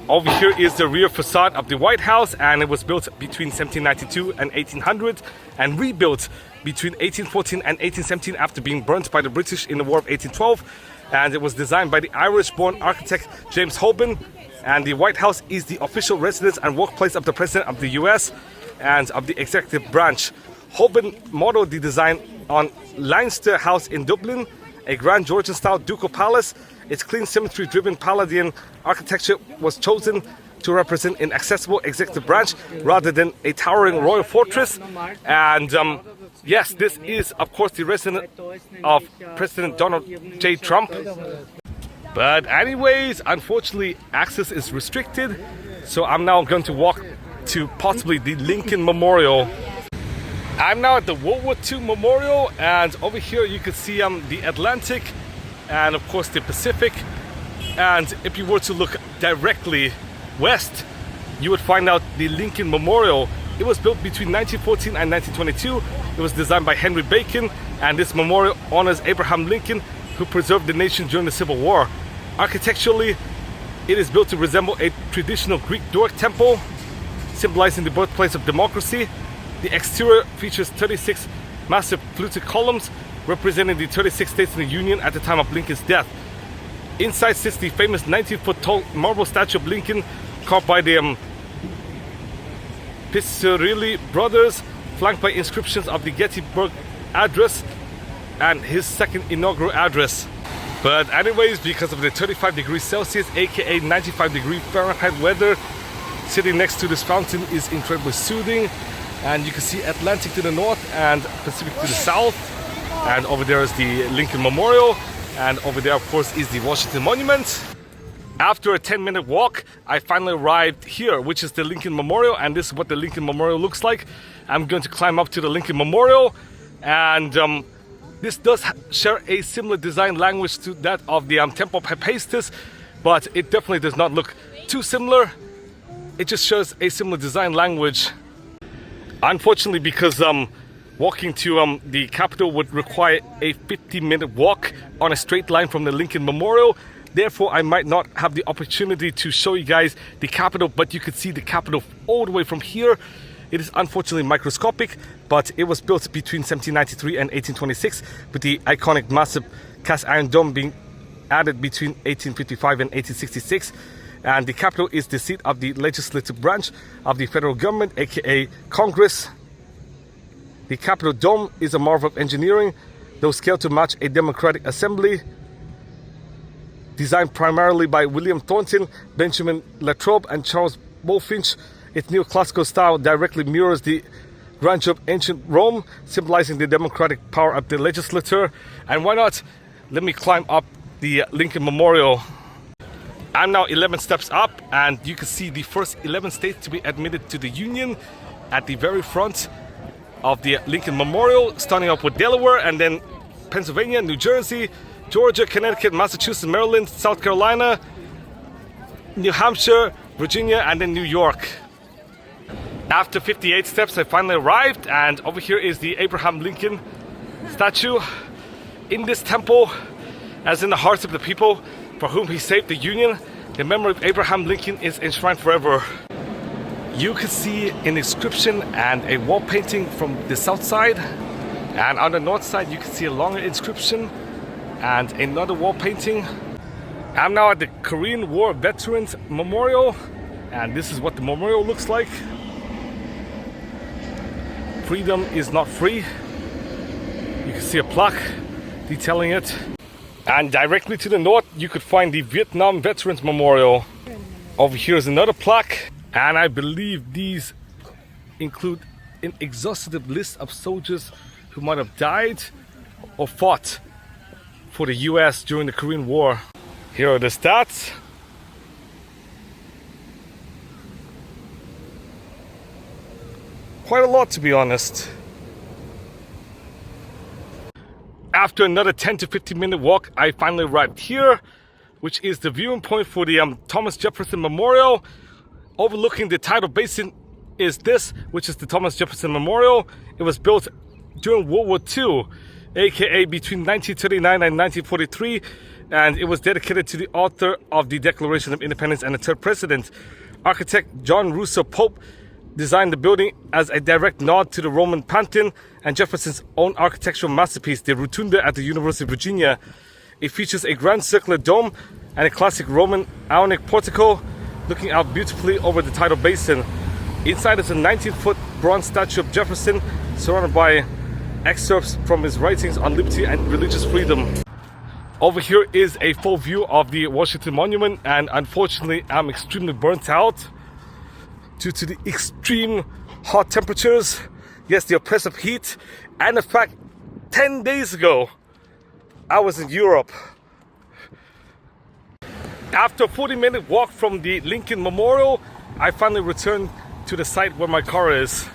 Over here is the rear facade of the White House, and it was built between 1792 and 1800 and rebuilt between 1814 and 1817 after being burnt by the British in the War of 1812. And it was designed by the Irish-born architect James Holben. And the White House is the official residence and workplace of the President of the US and of the executive branch. Holben modeled the design on Leinster House in Dublin, a Grand Georgian-style ducal palace. Its clean, symmetry-driven Palladian architecture was chosen to represent an accessible executive branch rather than a towering royal fortress. And yes, this is, of course, the residence of President Donald J. Trump. But anyways, unfortunately, access is restricted. So I'm now going to walk to possibly the Lincoln Memorial. I'm now at the World War II Memorial, and over here you can see the Atlantic and of course the Pacific. And if you were to look directly west, you would find out the Lincoln Memorial. It was built between 1914 and 1922. It was designed by Henry Bacon, and this memorial honors Abraham Lincoln, who preserved the nation during the Civil War. Architecturally, it is built to resemble a traditional Greek Doric temple, symbolizing the birthplace of democracy. The exterior features 36 massive fluted columns, representing the 36 states in the Union at the time of Lincoln's death. Inside sits the famous 19-foot tall marble statue of Lincoln, carved by the Pizzarilli brothers, flanked by inscriptions of the Gettysburg Address and his second inaugural address. But anyways, because of the 35 degrees Celsius, aka 95 degree Fahrenheit weather, sitting next to this fountain is incredibly soothing. And you can see Atlantic to the north and Pacific to the south. And over there is the Lincoln Memorial. And over there, of course, is the Washington Monument. After a 10-minute walk, I finally arrived here, which is the Lincoln Memorial. And this is what the Lincoln Memorial looks like. I'm going to climb up to the Lincoln Memorial. And this does share a similar design language to that of the Temple of Hephaestus. But it definitely does not look too similar. It just shows a similar design language. Unfortunately, because walking to the Capitol would require a 50-minute walk on a straight line from the Lincoln Memorial. Therefore, I might not have the opportunity to show you guys the Capitol, but you could see the Capitol all the way from here. It is unfortunately microscopic, but it was built between 1793 and 1826, with the iconic massive cast iron dome being added between 1855 and 1866. And the Capitol is the seat of the legislative branch of the federal government, aka Congress. The Capitol dome is a marvel of engineering, though scaled to match a democratic assembly. Designed primarily by William Thornton, Benjamin Latrobe, and Charles Bulfinch, its neoclassical style directly mirrors the grandeur of ancient Rome, symbolizing the democratic power of the legislature. And why not? Let me climb up the Lincoln Memorial. I'm now 11 steps up, and you can see the first 11 states to be admitted to the Union at the very front of the Lincoln Memorial, starting off with Delaware, and then Pennsylvania, New Jersey, Georgia, Connecticut, Massachusetts, Maryland, South Carolina, New Hampshire, Virginia, and then New York. After 58 steps, I finally arrived, and over here is the Abraham Lincoln statue. In this temple, as in the hearts of the people for whom he saved the Union, the memory of Abraham Lincoln is enshrined forever. You can see an inscription and a wall painting from the south side, and on the north side you can see a longer inscription and another wall painting. I'm now at the Korean War Veterans Memorial, and this is what the memorial looks like. Freedom is not free. You can see a plaque detailing it. And directly to the north, you could find the Vietnam Veterans Memorial. Over here is another plaque. And I believe these include an exhaustive list of soldiers who might have died or fought for the US during the Korean War. Here are the stats. Quite a lot, to be honest. After another 10 to 15 minute walk, I finally arrived here, which is the viewing point for the Thomas Jefferson Memorial. Overlooking the tidal basin is this, which is the Thomas Jefferson Memorial. It was built during World War II, aka between 1939 and 1943, and it was dedicated to the author of the Declaration of Independence and the third president. Architect John Russo Pope designed the building as a direct nod to the Roman Pantheon and Jefferson's own architectural masterpiece, the Rotunda at the University of Virginia. It features a grand circular dome and a classic Roman Ionic portico looking out beautifully over the tidal basin. Inside is a 19-foot bronze statue of Jefferson surrounded by excerpts from his writings on liberty and religious freedom. Over here is a full view of the Washington Monument, and unfortunately I'm extremely burnt out due to the extreme hot temperatures, yes, the oppressive heat, and the fact 10 days ago I was in Europe. After a 40-minute walk from the Lincoln Memorial, I finally returned to the site where my car is.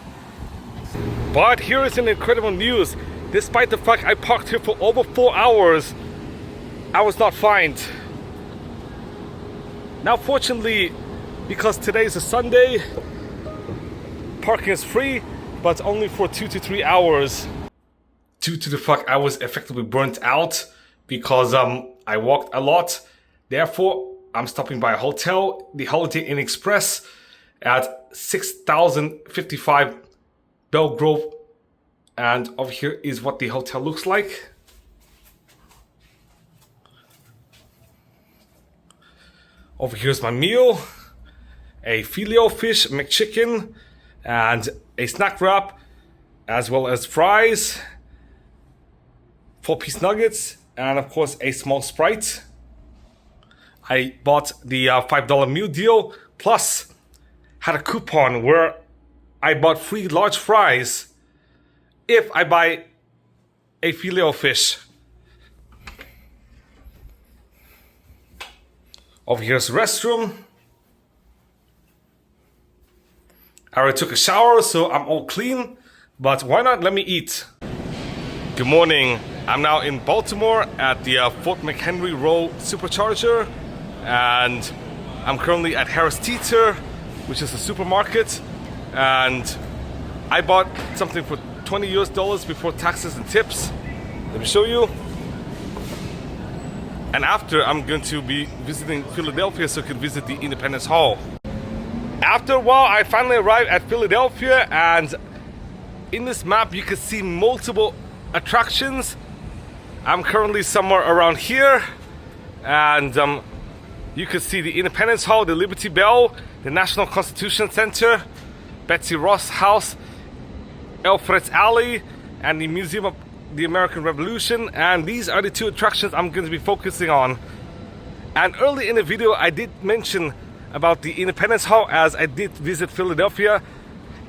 But here is an incredible news. Despite the fact I parked here for over 4 hours, I was not fined. Now fortunately, because today is a Sunday, parking is free, but only for 2 to 3 hours. Due to the fact I was effectively burnt out because I walked a lot. Therefore, I'm stopping by a hotel, the Holiday Inn Express, at 6055 Belgrove. And over here is what the hotel looks like. Over here's my meal. A filet fish McChicken and a snack wrap, as well as fries, 4-piece nuggets, and of course a small Sprite. I bought the $5 meal deal, plus had a coupon where I bought free large fries if I buy a filet fish. Over here's the restroom. I already took a shower, so I'm all clean, but why not let me eat? Good morning. I'm now in Baltimore at the Fort McHenry Road Supercharger, and I'm currently at Harris Teeter, which is a supermarket, and I bought something for $20 before taxes and tips. Let me show you. And after, I'm going to be visiting Philadelphia so I can visit the Independence Hall. After a while, I finally arrived at Philadelphia, and in this map you can see multiple attractions. I'm currently somewhere around here, and you can see the Independence Hall, the Liberty Bell, the National Constitution Center, Betsy Ross House, Alfred's Alley, and the Museum of the American Revolution. And these are the two attractions I'm going to be focusing on. And early in the video I did mention about the Independence Hall, as I did visit Philadelphia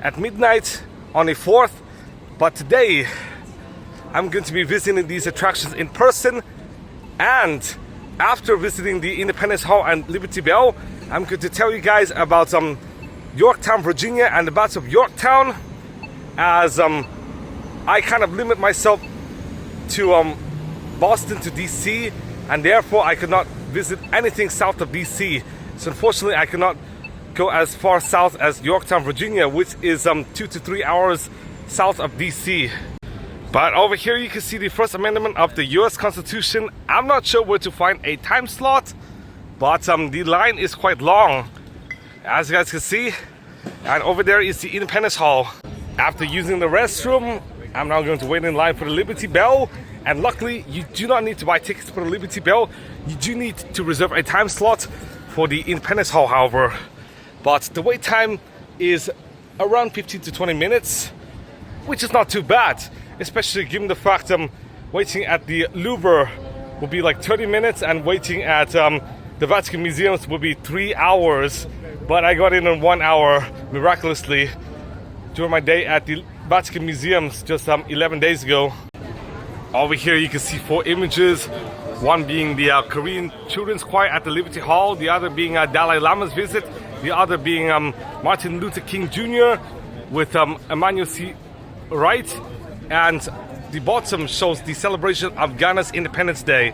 at midnight on the 4th, but today I'm going to be visiting these attractions in person. And after visiting the Independence Hall and Liberty Bell, I'm going to tell you guys about Yorktown, Virginia, and the Battle of Yorktown, as I kind of limit myself to Boston to DC, and therefore I could not visit anything south of DC. So unfortunately I cannot go as far south as Yorktown, Virginia, which is 2 to 3 hours south of DC. But over here you can see the First Amendment of the US Constitution. I'm not sure where to find a time slot, but the line is quite long, as you guys can see. And over there is the Independence Hall. After using the restroom, I'm now going to wait in line for the Liberty Bell. And luckily, you do not need to buy tickets for the Liberty Bell. You do need to reserve a time slot for the Independence Hall, however. But the wait time is around 15 to 20 minutes, which is not too bad, especially given the fact waiting at the Louvre will be like 30 minutes and waiting at the Vatican Museums will be 3 hours. But I got in 1 hour, miraculously, during my day at the Vatican Museums just 11 days ago. Over here you can see 4 images, one being the Korean Children's Choir at the Liberty Hall, the other being Dalai Lama's visit, the other being Martin Luther King Jr. with Emmanuel C. Wright, and the bottom shows the celebration of Ghana's Independence Day.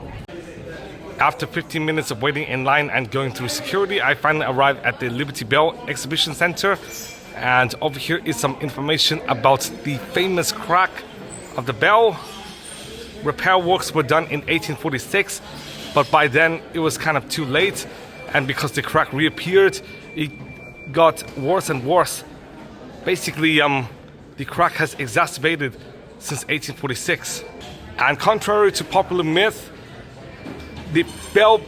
After 15 minutes of waiting in line and going through security, I finally arrived at the Liberty Bell Exhibition Center, and over here is some information about the famous crack of the bell. Repair works were done in 1846, but by then it was kind of too late, and because the crack reappeared, it got worse and worse. Basically, the crack has exacerbated since 1846. And contrary to popular myth, the bell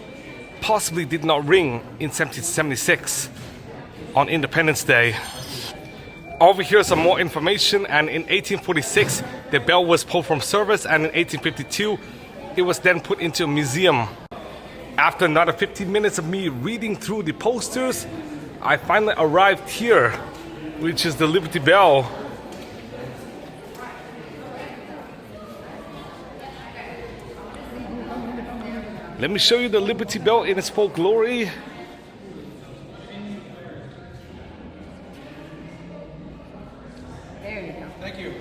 possibly did not ring in 1776 on Independence Day. Over here is some more information, and in 1846 the bell was pulled from service, and in 1852 it was then put into a museum. After another 15 minutes of me reading through the posters, I finally arrived here, which is the Liberty Bell. Let me show you the Liberty Bell in its full glory. There you go. Thank you.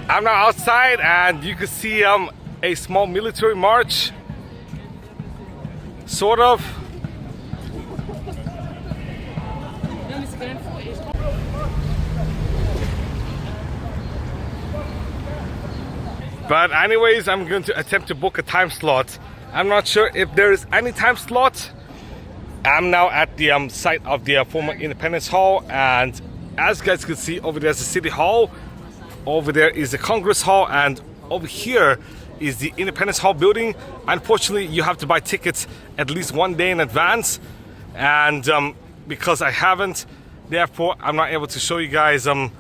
I'm now outside, and you can see a small military march, sort of. But anyways, I'm going to attempt to book a time slot. I'm not sure if there is any time slot. I'm now at the site of the former Independence Hall, and as you guys can see, over there's the City Hall, over there is the Congress Hall, and over here is the Independence Hall building. Unfortunately, you have to buy tickets at least 1 day in advance, and because I haven't, therefore I'm not able to show you guys the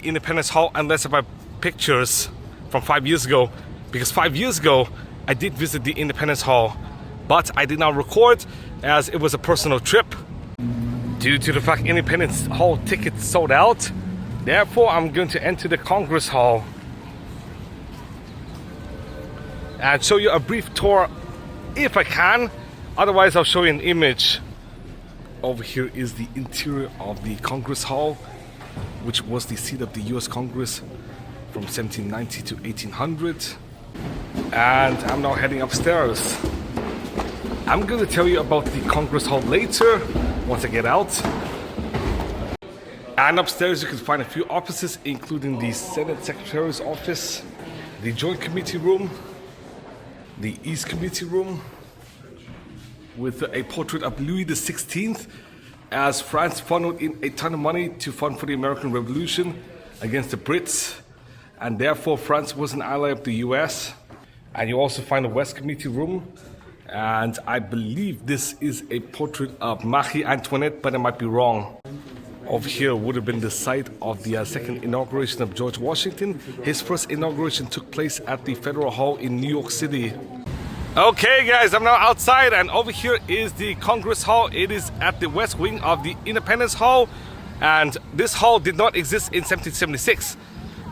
Independence Hall unless I buy pictures from 5 years ago, because 5 years ago I did visit the Independence Hall, but I did not record as it was a personal trip due to the fact Independence Hall tickets sold out. Therefore I'm going to enter the Congress Hall and show you a brief tour if I can, otherwise I'll show you an image. Over here is the interior of the Congress Hall, which was the seat of the US Congress from 1790 to 1800. And I'm now heading upstairs. I'm going to tell you about the Congress Hall later, once I get out. And upstairs you can find a few offices, including the Senate Secretary's office, the Joint Committee room, the East Committee room, with a portrait of Louis XVI, as France funneled in a ton of money to fund for the American Revolution against the Brits, and therefore France was an ally of the US. And you also find the West Committee room, and I believe this is a portrait of Marie Antoinette, but I might be wrong. Over here would have been the site of the second inauguration of George Washington. His first inauguration took place at the Federal Hall in New York City. Okay guys, I'm now outside, and over here is the Congress Hall. It is at the west wing of the Independence Hall, and this hall did not exist in 1776.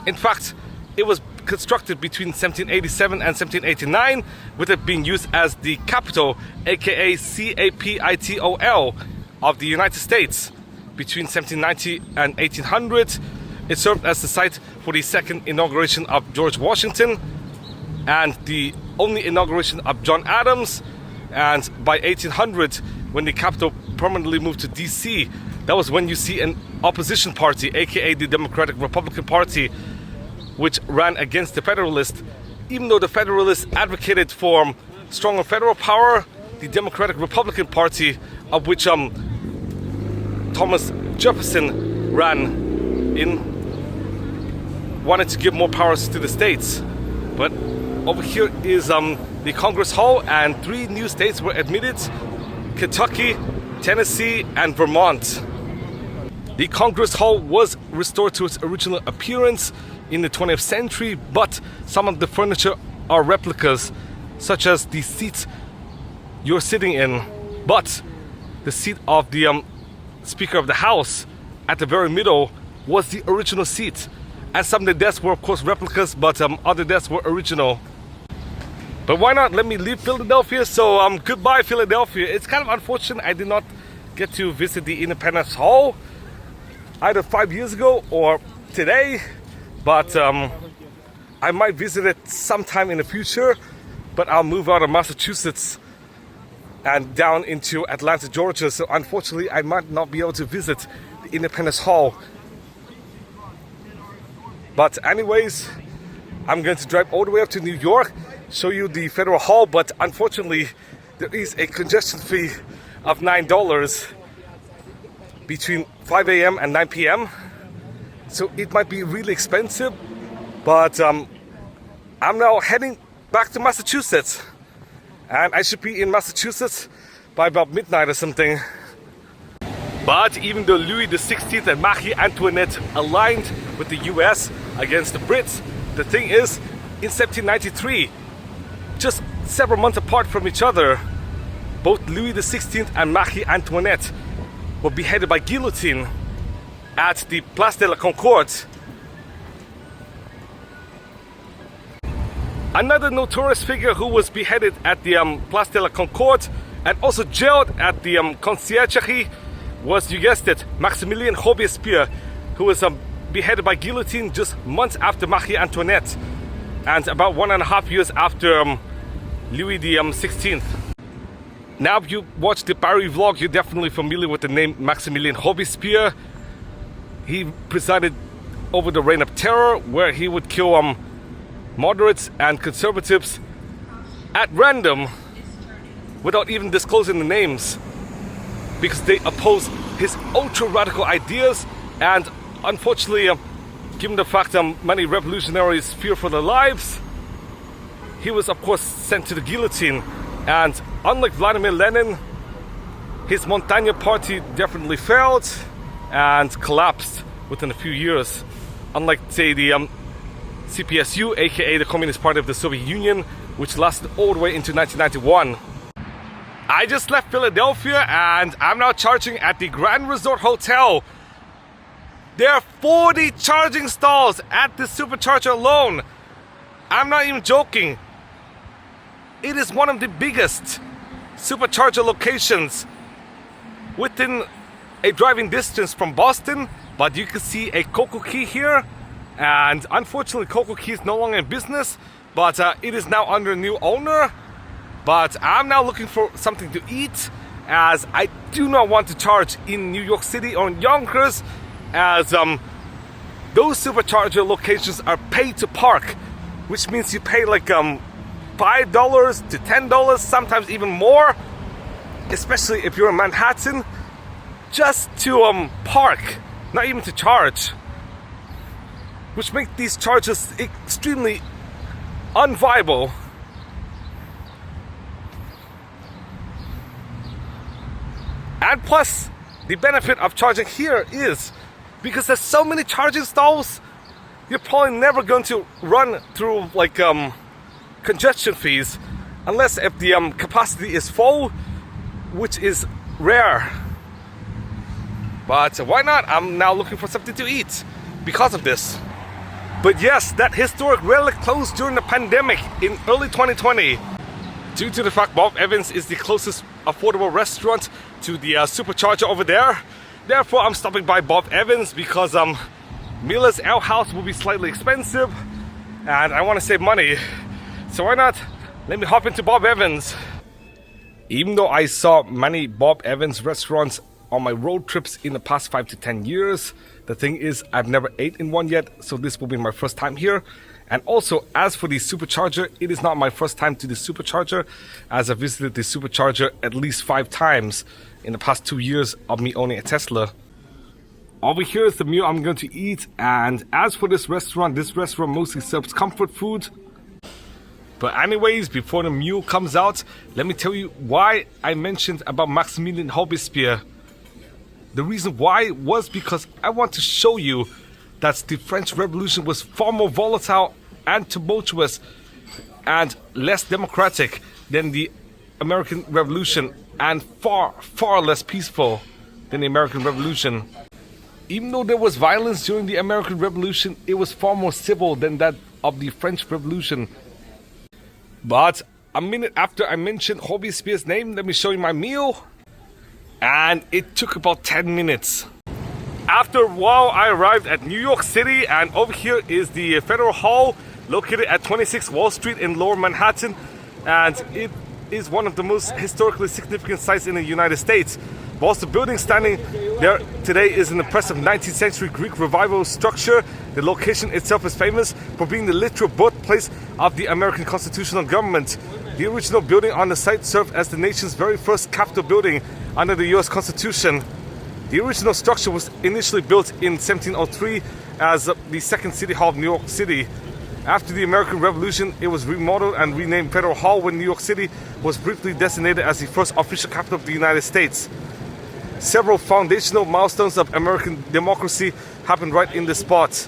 In fact, it was constructed between 1787 and 1789, with it being used as the capital, aka CAPITOL, of the United States. Between 1790 and 1800, it served as the site for the second inauguration of George Washington and the only inauguration of John Adams. And by 1800, when the capital permanently moved to DC, that was when you see an opposition party, aka the Democratic Republican Party, which ran against the Federalists. Even though the Federalists advocated for stronger federal power, the Democratic Republican Party, of which Thomas Jefferson ran in, wanted to give more powers to the states. But over here is the Congress Hall, and 3 new states were admitted: Kentucky, Tennessee, and Vermont. The Congress Hall was restored to its original appearance in the 20th century, but some of the furniture are replicas, such as the seats you're sitting in. But the seat of the Speaker of the House at the very middle was the original seat. And some of the desks were of course replicas, but other desks were original. But why not let me leave Philadelphia? So goodbye Philadelphia. It's kind of unfortunate I did not get to visit the Independence Hall either 5 years ago or today, but I might visit it sometime in the future. But I'll move out of Massachusetts and down into Atlanta, Georgia, so unfortunately I might not be able to visit the Independence Hall. But anyways, I'm going to drive all the way up to New York, show you the Federal Hall, but unfortunately there is a congestion fee of $9 between 5 a.m. and 9 p.m. So it might be really expensive, but I'm now heading back to Massachusetts, and I should be in Massachusetts by about midnight or something. But even though Louis XVI and Marie Antoinette aligned with the US against the Brits, the thing is, in 1793, just several months apart from each other, both Louis XVI and Marie Antoinette were beheaded by guillotine at the Place de la Concorde. Another notorious figure who was beheaded at the Place de la Concorde and also jailed at the Conciergerie was, you guessed it, Maximilien Robespierre, who was beheaded by guillotine just months after Marie Antoinette and about 1.5 years after Louis XVI. Now if you watch the Paris vlog, you're definitely familiar with the name Maximilien Robespierre. He presided over the Reign of Terror, where he would kill moderates and conservatives at random without even disclosing the names, because they oppose his ultra-radical ideas. And unfortunately, given the fact that many revolutionaries fear for their lives, he was of course sent to the guillotine. And unlike Vladimir Lenin, his Montagne party definitely failed and collapsed within a few years. Unlike, say, the CPSU, aka the Communist Party of the Soviet Union, which lasted all the way into 1991. I just left Philadelphia and I'm now charging at the Grand Resort Hotel. There are 40 charging stalls at the supercharger alone. I'm not even joking. It is one of the biggest supercharger locations within a driving distance from Boston, but you can see a Cocoa Key here, and unfortunately Cocoa Key is no longer in business, but it is now under a new owner. But I'm now looking for something to eat, as I do not want to charge in New York City or in Yonkers, as those supercharger locations are pay to park, which means you pay like $5 to $10, sometimes even more, especially if you're in Manhattan, just to park, not even to charge, which makes these charges extremely unviable. And plus, the benefit of charging here is, because there's so many charging stalls, you're probably never going to run through like congestion fees, unless if the capacity is full, which is rare. But why not? I'm now looking for something to eat because of this. But yes, that historic relic closed during the pandemic in early 2020. Due to the fact Bob Evans is the closest affordable restaurant to the supercharger over there. Therefore, I'm stopping by Bob Evans because Miller's Ale House will be slightly expensive and I want to save money. So why not? Let me hop into Bob Evans. Even though I saw many Bob Evans restaurants on my road trips in the past 5 to 10 years, the thing is I've never ate in one yet, so this will be my first time here. And also, as for the supercharger, it is not my first time to the supercharger, as I visited the supercharger at least 5 times in the past 2 years of me owning a Tesla. Over here is the meal I'm going to eat, and as for this restaurant mostly serves comfort food. But anyways, before the meal comes out, let me tell you why I mentioned about Maximilien Robespierre. The reason why was because I want to show you that the French Revolution was far more volatile and tumultuous and less democratic than the American Revolution, and far, far less peaceful than the American Revolution. Even though there was violence during the American Revolution, it was far more civil than that of the French Revolution. But a minute after I mentioned Robespierre's name, let me show you my meal. And it took about 10 minutes. After a while, I arrived at New York City, and over here is the Federal Hall, located at 26 Wall Street in Lower Manhattan, and it is one of the most historically significant sites in the United States. Whilst the building standing there today is an impressive 19th century Greek revival structure, the location itself is famous for being the literal birthplace of the American constitutional government. The original building on the site served as the nation's very first Capitol building under the US Constitution. The original structure was initially built in 1703 as the second City Hall of New York City. After the American Revolution, it was remodeled and renamed Federal Hall when New York City was briefly designated as the first official capital of the United States. Several foundational milestones of American democracy happened right in this spot.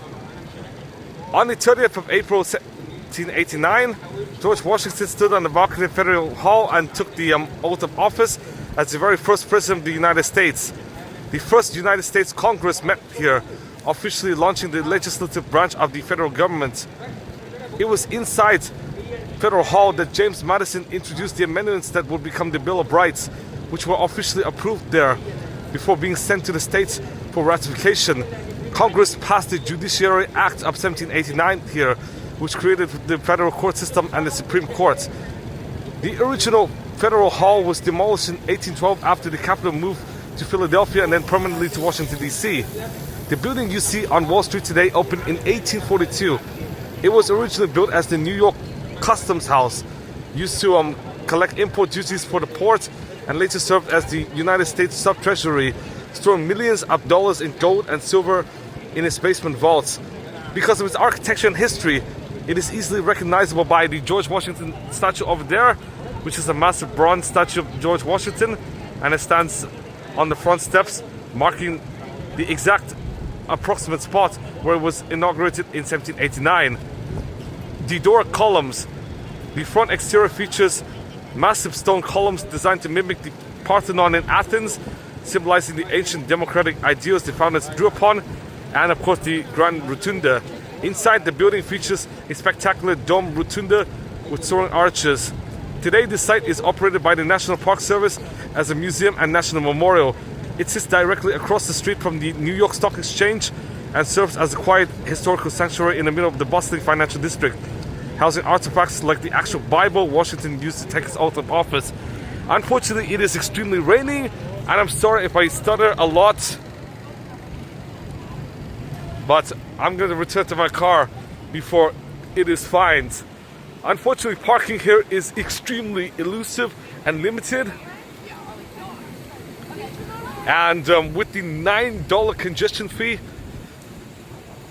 On the 30th of April 1789, George Washington stood on the balcony of Federal Hall and took the oath of office as the very first president of the United States. The first United States Congress met here, officially launching the legislative branch of the federal government. It was inside Federal Hall that James Madison introduced the amendments that would become the Bill of Rights, which were officially approved there before being sent to the states for ratification. Congress passed the Judiciary Act of 1789 here, which created the federal court system and the Supreme Court. The original Federal Hall was demolished in 1812 after the capital moved to Philadelphia and then permanently to Washington, D.C. The building you see on Wall Street today opened in 1842. It was originally built as the New York Customs House, used to collect import duties for the port, and later served as the United States Sub-Treasury, storing millions of dollars in gold and silver in its basement vaults. Because of its architecture and history, it is easily recognizable by the George Washington statue over there, which is a massive bronze statue of George Washington, and it stands on the front steps, marking the exact approximate spot where it was inaugurated in 1789. The Doric columns. The front exterior features massive stone columns designed to mimic the Parthenon in Athens, symbolizing the ancient democratic ideals the founders drew upon, and of course the Grand Rotunda. Inside, the building features a spectacular dome rotunda with soaring arches. Today, the site is operated by the National Park Service as a museum and national memorial. It sits directly across the street from the New York Stock Exchange and serves as a quiet historical sanctuary in the middle of the bustling financial district, housing artifacts like the actual Bible Washington used to take his oath of office. Unfortunately, it is extremely raining, and I'm sorry if I stutter a lot, but I'm going to return to my car before it is fined. Unfortunately, parking here is extremely elusive and limited, and with the $9 congestion fee,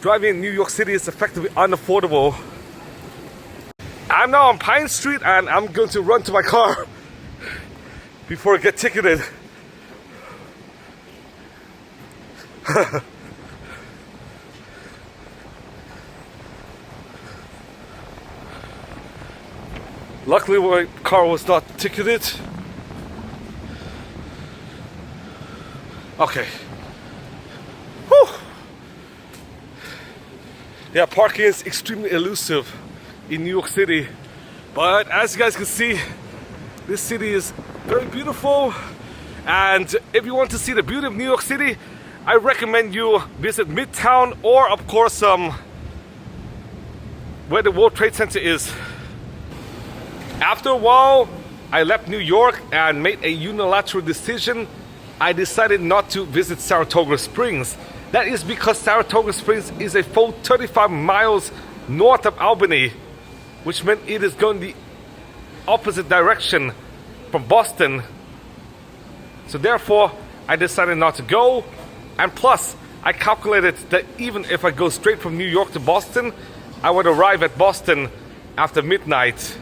driving in New York City is effectively unaffordable. I'm now on Pine Street, and I'm going to run to my car before I get ticketed. Luckily, my car was not ticketed. Okay. Whew. Yeah, parking is extremely elusive in New York City, but as you guys can see, this city is very beautiful, and if you want to see the beauty of New York City, I recommend you visit Midtown, or of course where the World Trade Center is. After a while, I left New York and made a unilateral decision. I decided not to visit Saratoga Springs. That is because Saratoga Springs is a full 35 miles north of Albany, which meant it is going the opposite direction from Boston. So therefore, I decided not to go. And plus, I calculated that even if I go straight from New York to Boston, I would arrive at Boston after midnight.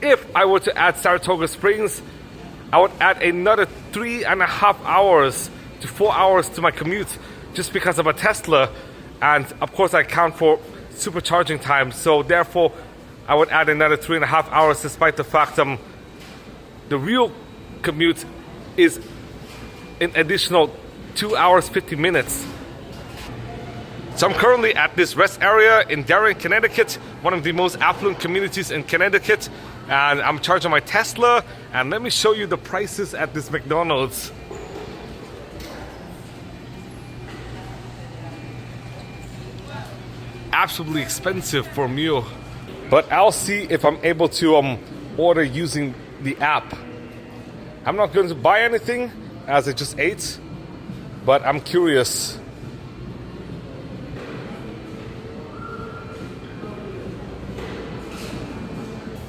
If I were to add Saratoga Springs, I would add another 3.5 hours to 4 hours to my commute just because of a Tesla, and of course I account for supercharging time, so therefore I would add another 3.5 hours, despite the fact the real commute is an additional 2 hours 50 minutes. So I'm currently at this rest area in Darien, Connecticut, one of the most affluent communities in Connecticut, and I'm charging my Tesla, and let me show you the prices at this McDonald's. Absolutely expensive for a meal, but I'll see if I'm able to order using the app. I'm not going to buy anything as I just ate, but I'm curious.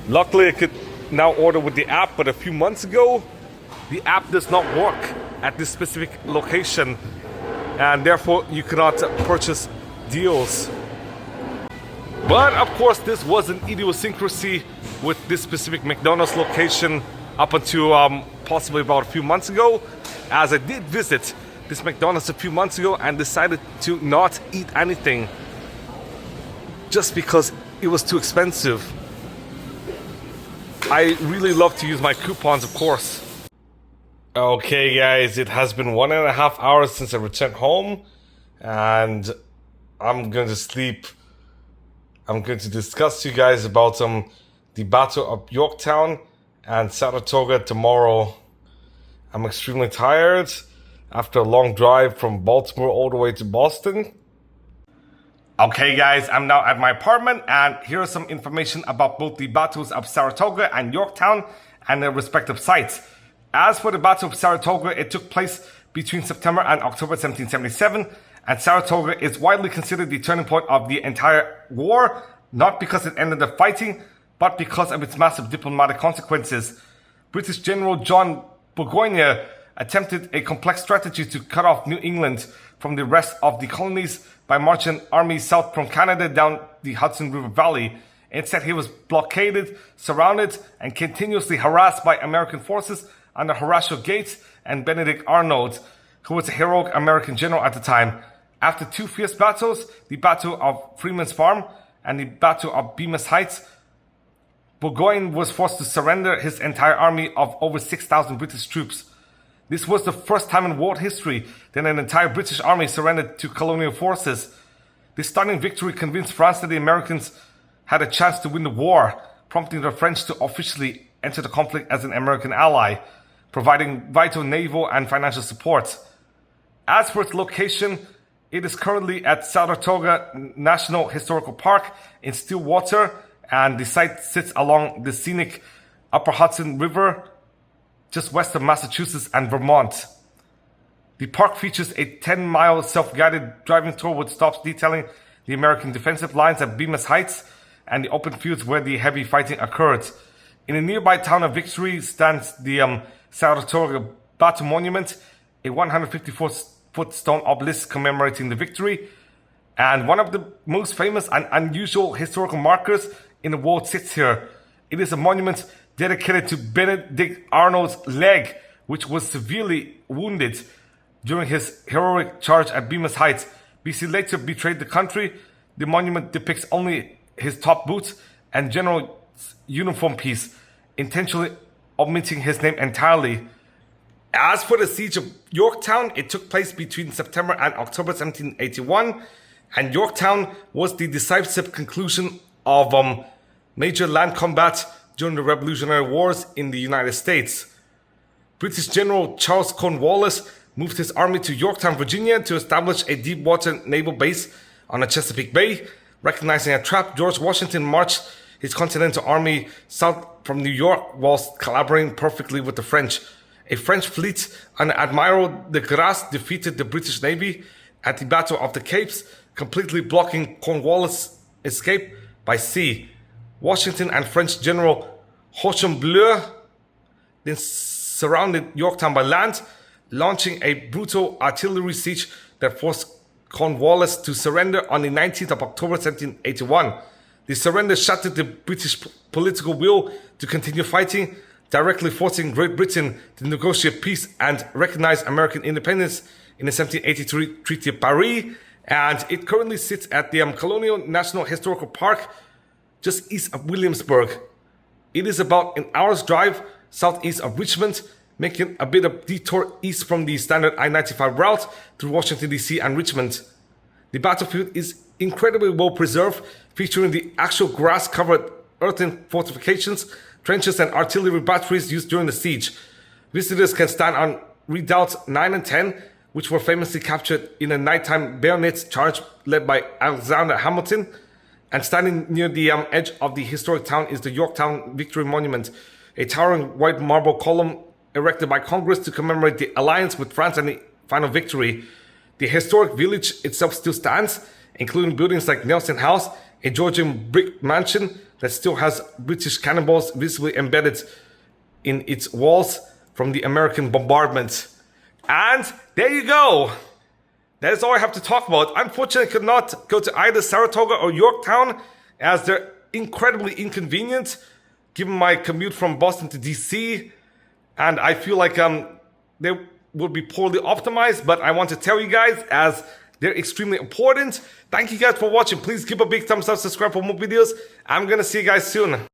Luckily I could now order with the app, but a few months ago the app does not work at this specific location, and therefore you cannot purchase deals. But of course this was an idiosyncrasy with this specific McDonald's location up until possibly about a few months ago, as I did visit this McDonald's a few months ago and decided to not eat anything just because it was too expensive. I really love to use my coupons, of course. Okay guys, it has been 1.5 hours since I returned home, and I'm going to sleep. I'm going to discuss to you guys about the Battle of Yorktown and Saratoga tomorrow. I'm extremely tired after a long drive from Baltimore all the way to Boston. Okay guys, I'm now at my apartment, and here's some information about both the battles of Saratoga and Yorktown and their respective sites. As for the Battle of Saratoga, it took place between September and October 1777, and Saratoga is widely considered the turning point of the entire war, not because it ended the fighting, but because of its massive diplomatic consequences. British General John Burgoyne attempted a complex strategy to cut off New England from the rest of the colonies by marching armies south from Canada down the Hudson River Valley. Instead, he was blockaded, surrounded, and continuously harassed by American forces under Horatio Gates and Benedict Arnold, who was a heroic American general at the time. After two fierce battles, the Battle of Freeman's Farm and the Battle of Bemis Heights, Burgoyne was forced to surrender his entire army of over 6,000 British troops. This was the first time in world history that an entire British army surrendered to colonial forces. This stunning victory convinced France that the Americans had a chance to win the war, prompting the French to officially enter the conflict as an American ally, providing vital naval and financial support. As for its location, it is currently at Saratoga National Historical Park in Stillwater, and the site sits along the scenic Upper Hudson River, just west of Massachusetts and Vermont. The park features a 10-mile self-guided driving tour with stops detailing the American defensive lines at Bemis Heights and the open fields where the heavy fighting occurred. In the nearby town of Victory stands the Saratoga Battle Monument, a 154-foot stone obelisk commemorating the victory, and one of the most famous and unusual historical markers in the world sits here. It is a monument dedicated to Benedict Arnold's leg, which was severely wounded during his heroic charge at Bemis Heights. BC later betrayed the country. The monument depicts only his top boots and general uniform piece, intentionally omitting his name entirely. As for the siege of Yorktown, it took place between September and October 1781, and Yorktown was the decisive conclusion of major land combat during the Revolutionary Wars in the United States. British General Charles Cornwallis moved his army to Yorktown, Virginia to establish a deep water naval base on the Chesapeake Bay. Recognizing a trap, George Washington marched his Continental Army south from New York whilst collaborating perfectly with the French. A French fleet under Admiral de Grasse defeated the British Navy at the Battle of the Capes, completely blocking Cornwallis' escape by sea. Washington and French General Horsham then surrounded Yorktown by land, launching a brutal artillery siege that forced Cornwallis to surrender on the 19th of October 1781. The surrender shattered the British political will to continue fighting, directly forcing Great Britain to negotiate peace and recognize American independence in the 1783 Treaty of Paris, and it currently sits at the Colonial National Historical Park just east of Williamsburg. It is about an hour's drive southeast of Richmond, making a bit of detour east from the standard I-95 route through Washington, D.C. and Richmond. The battlefield is incredibly well preserved, featuring the actual grass-covered earthen fortifications, trenches, and artillery batteries used during the siege. Visitors can stand on redoubts 9 and 10, which were famously captured in a nighttime bayonet charge led by Alexander Hamilton. And standing near the edge of the historic town is the Yorktown Victory Monument, a towering white marble column erected by Congress to commemorate the alliance with France and the final victory. The historic village itself still stands, including buildings like Nelson House, a Georgian brick mansion that still has British cannonballs visibly embedded in its walls from the American bombardment. And there you go. That is all I have to talk about. Unfortunately, I could not go to either Saratoga or Yorktown, as they're incredibly inconvenient given my commute from Boston to DC. And I feel like they would be poorly optimized, but I want to tell you guys as they're extremely important. Thank you guys for watching. Please give a big thumbs up, subscribe for more videos. I'm gonna see you guys soon.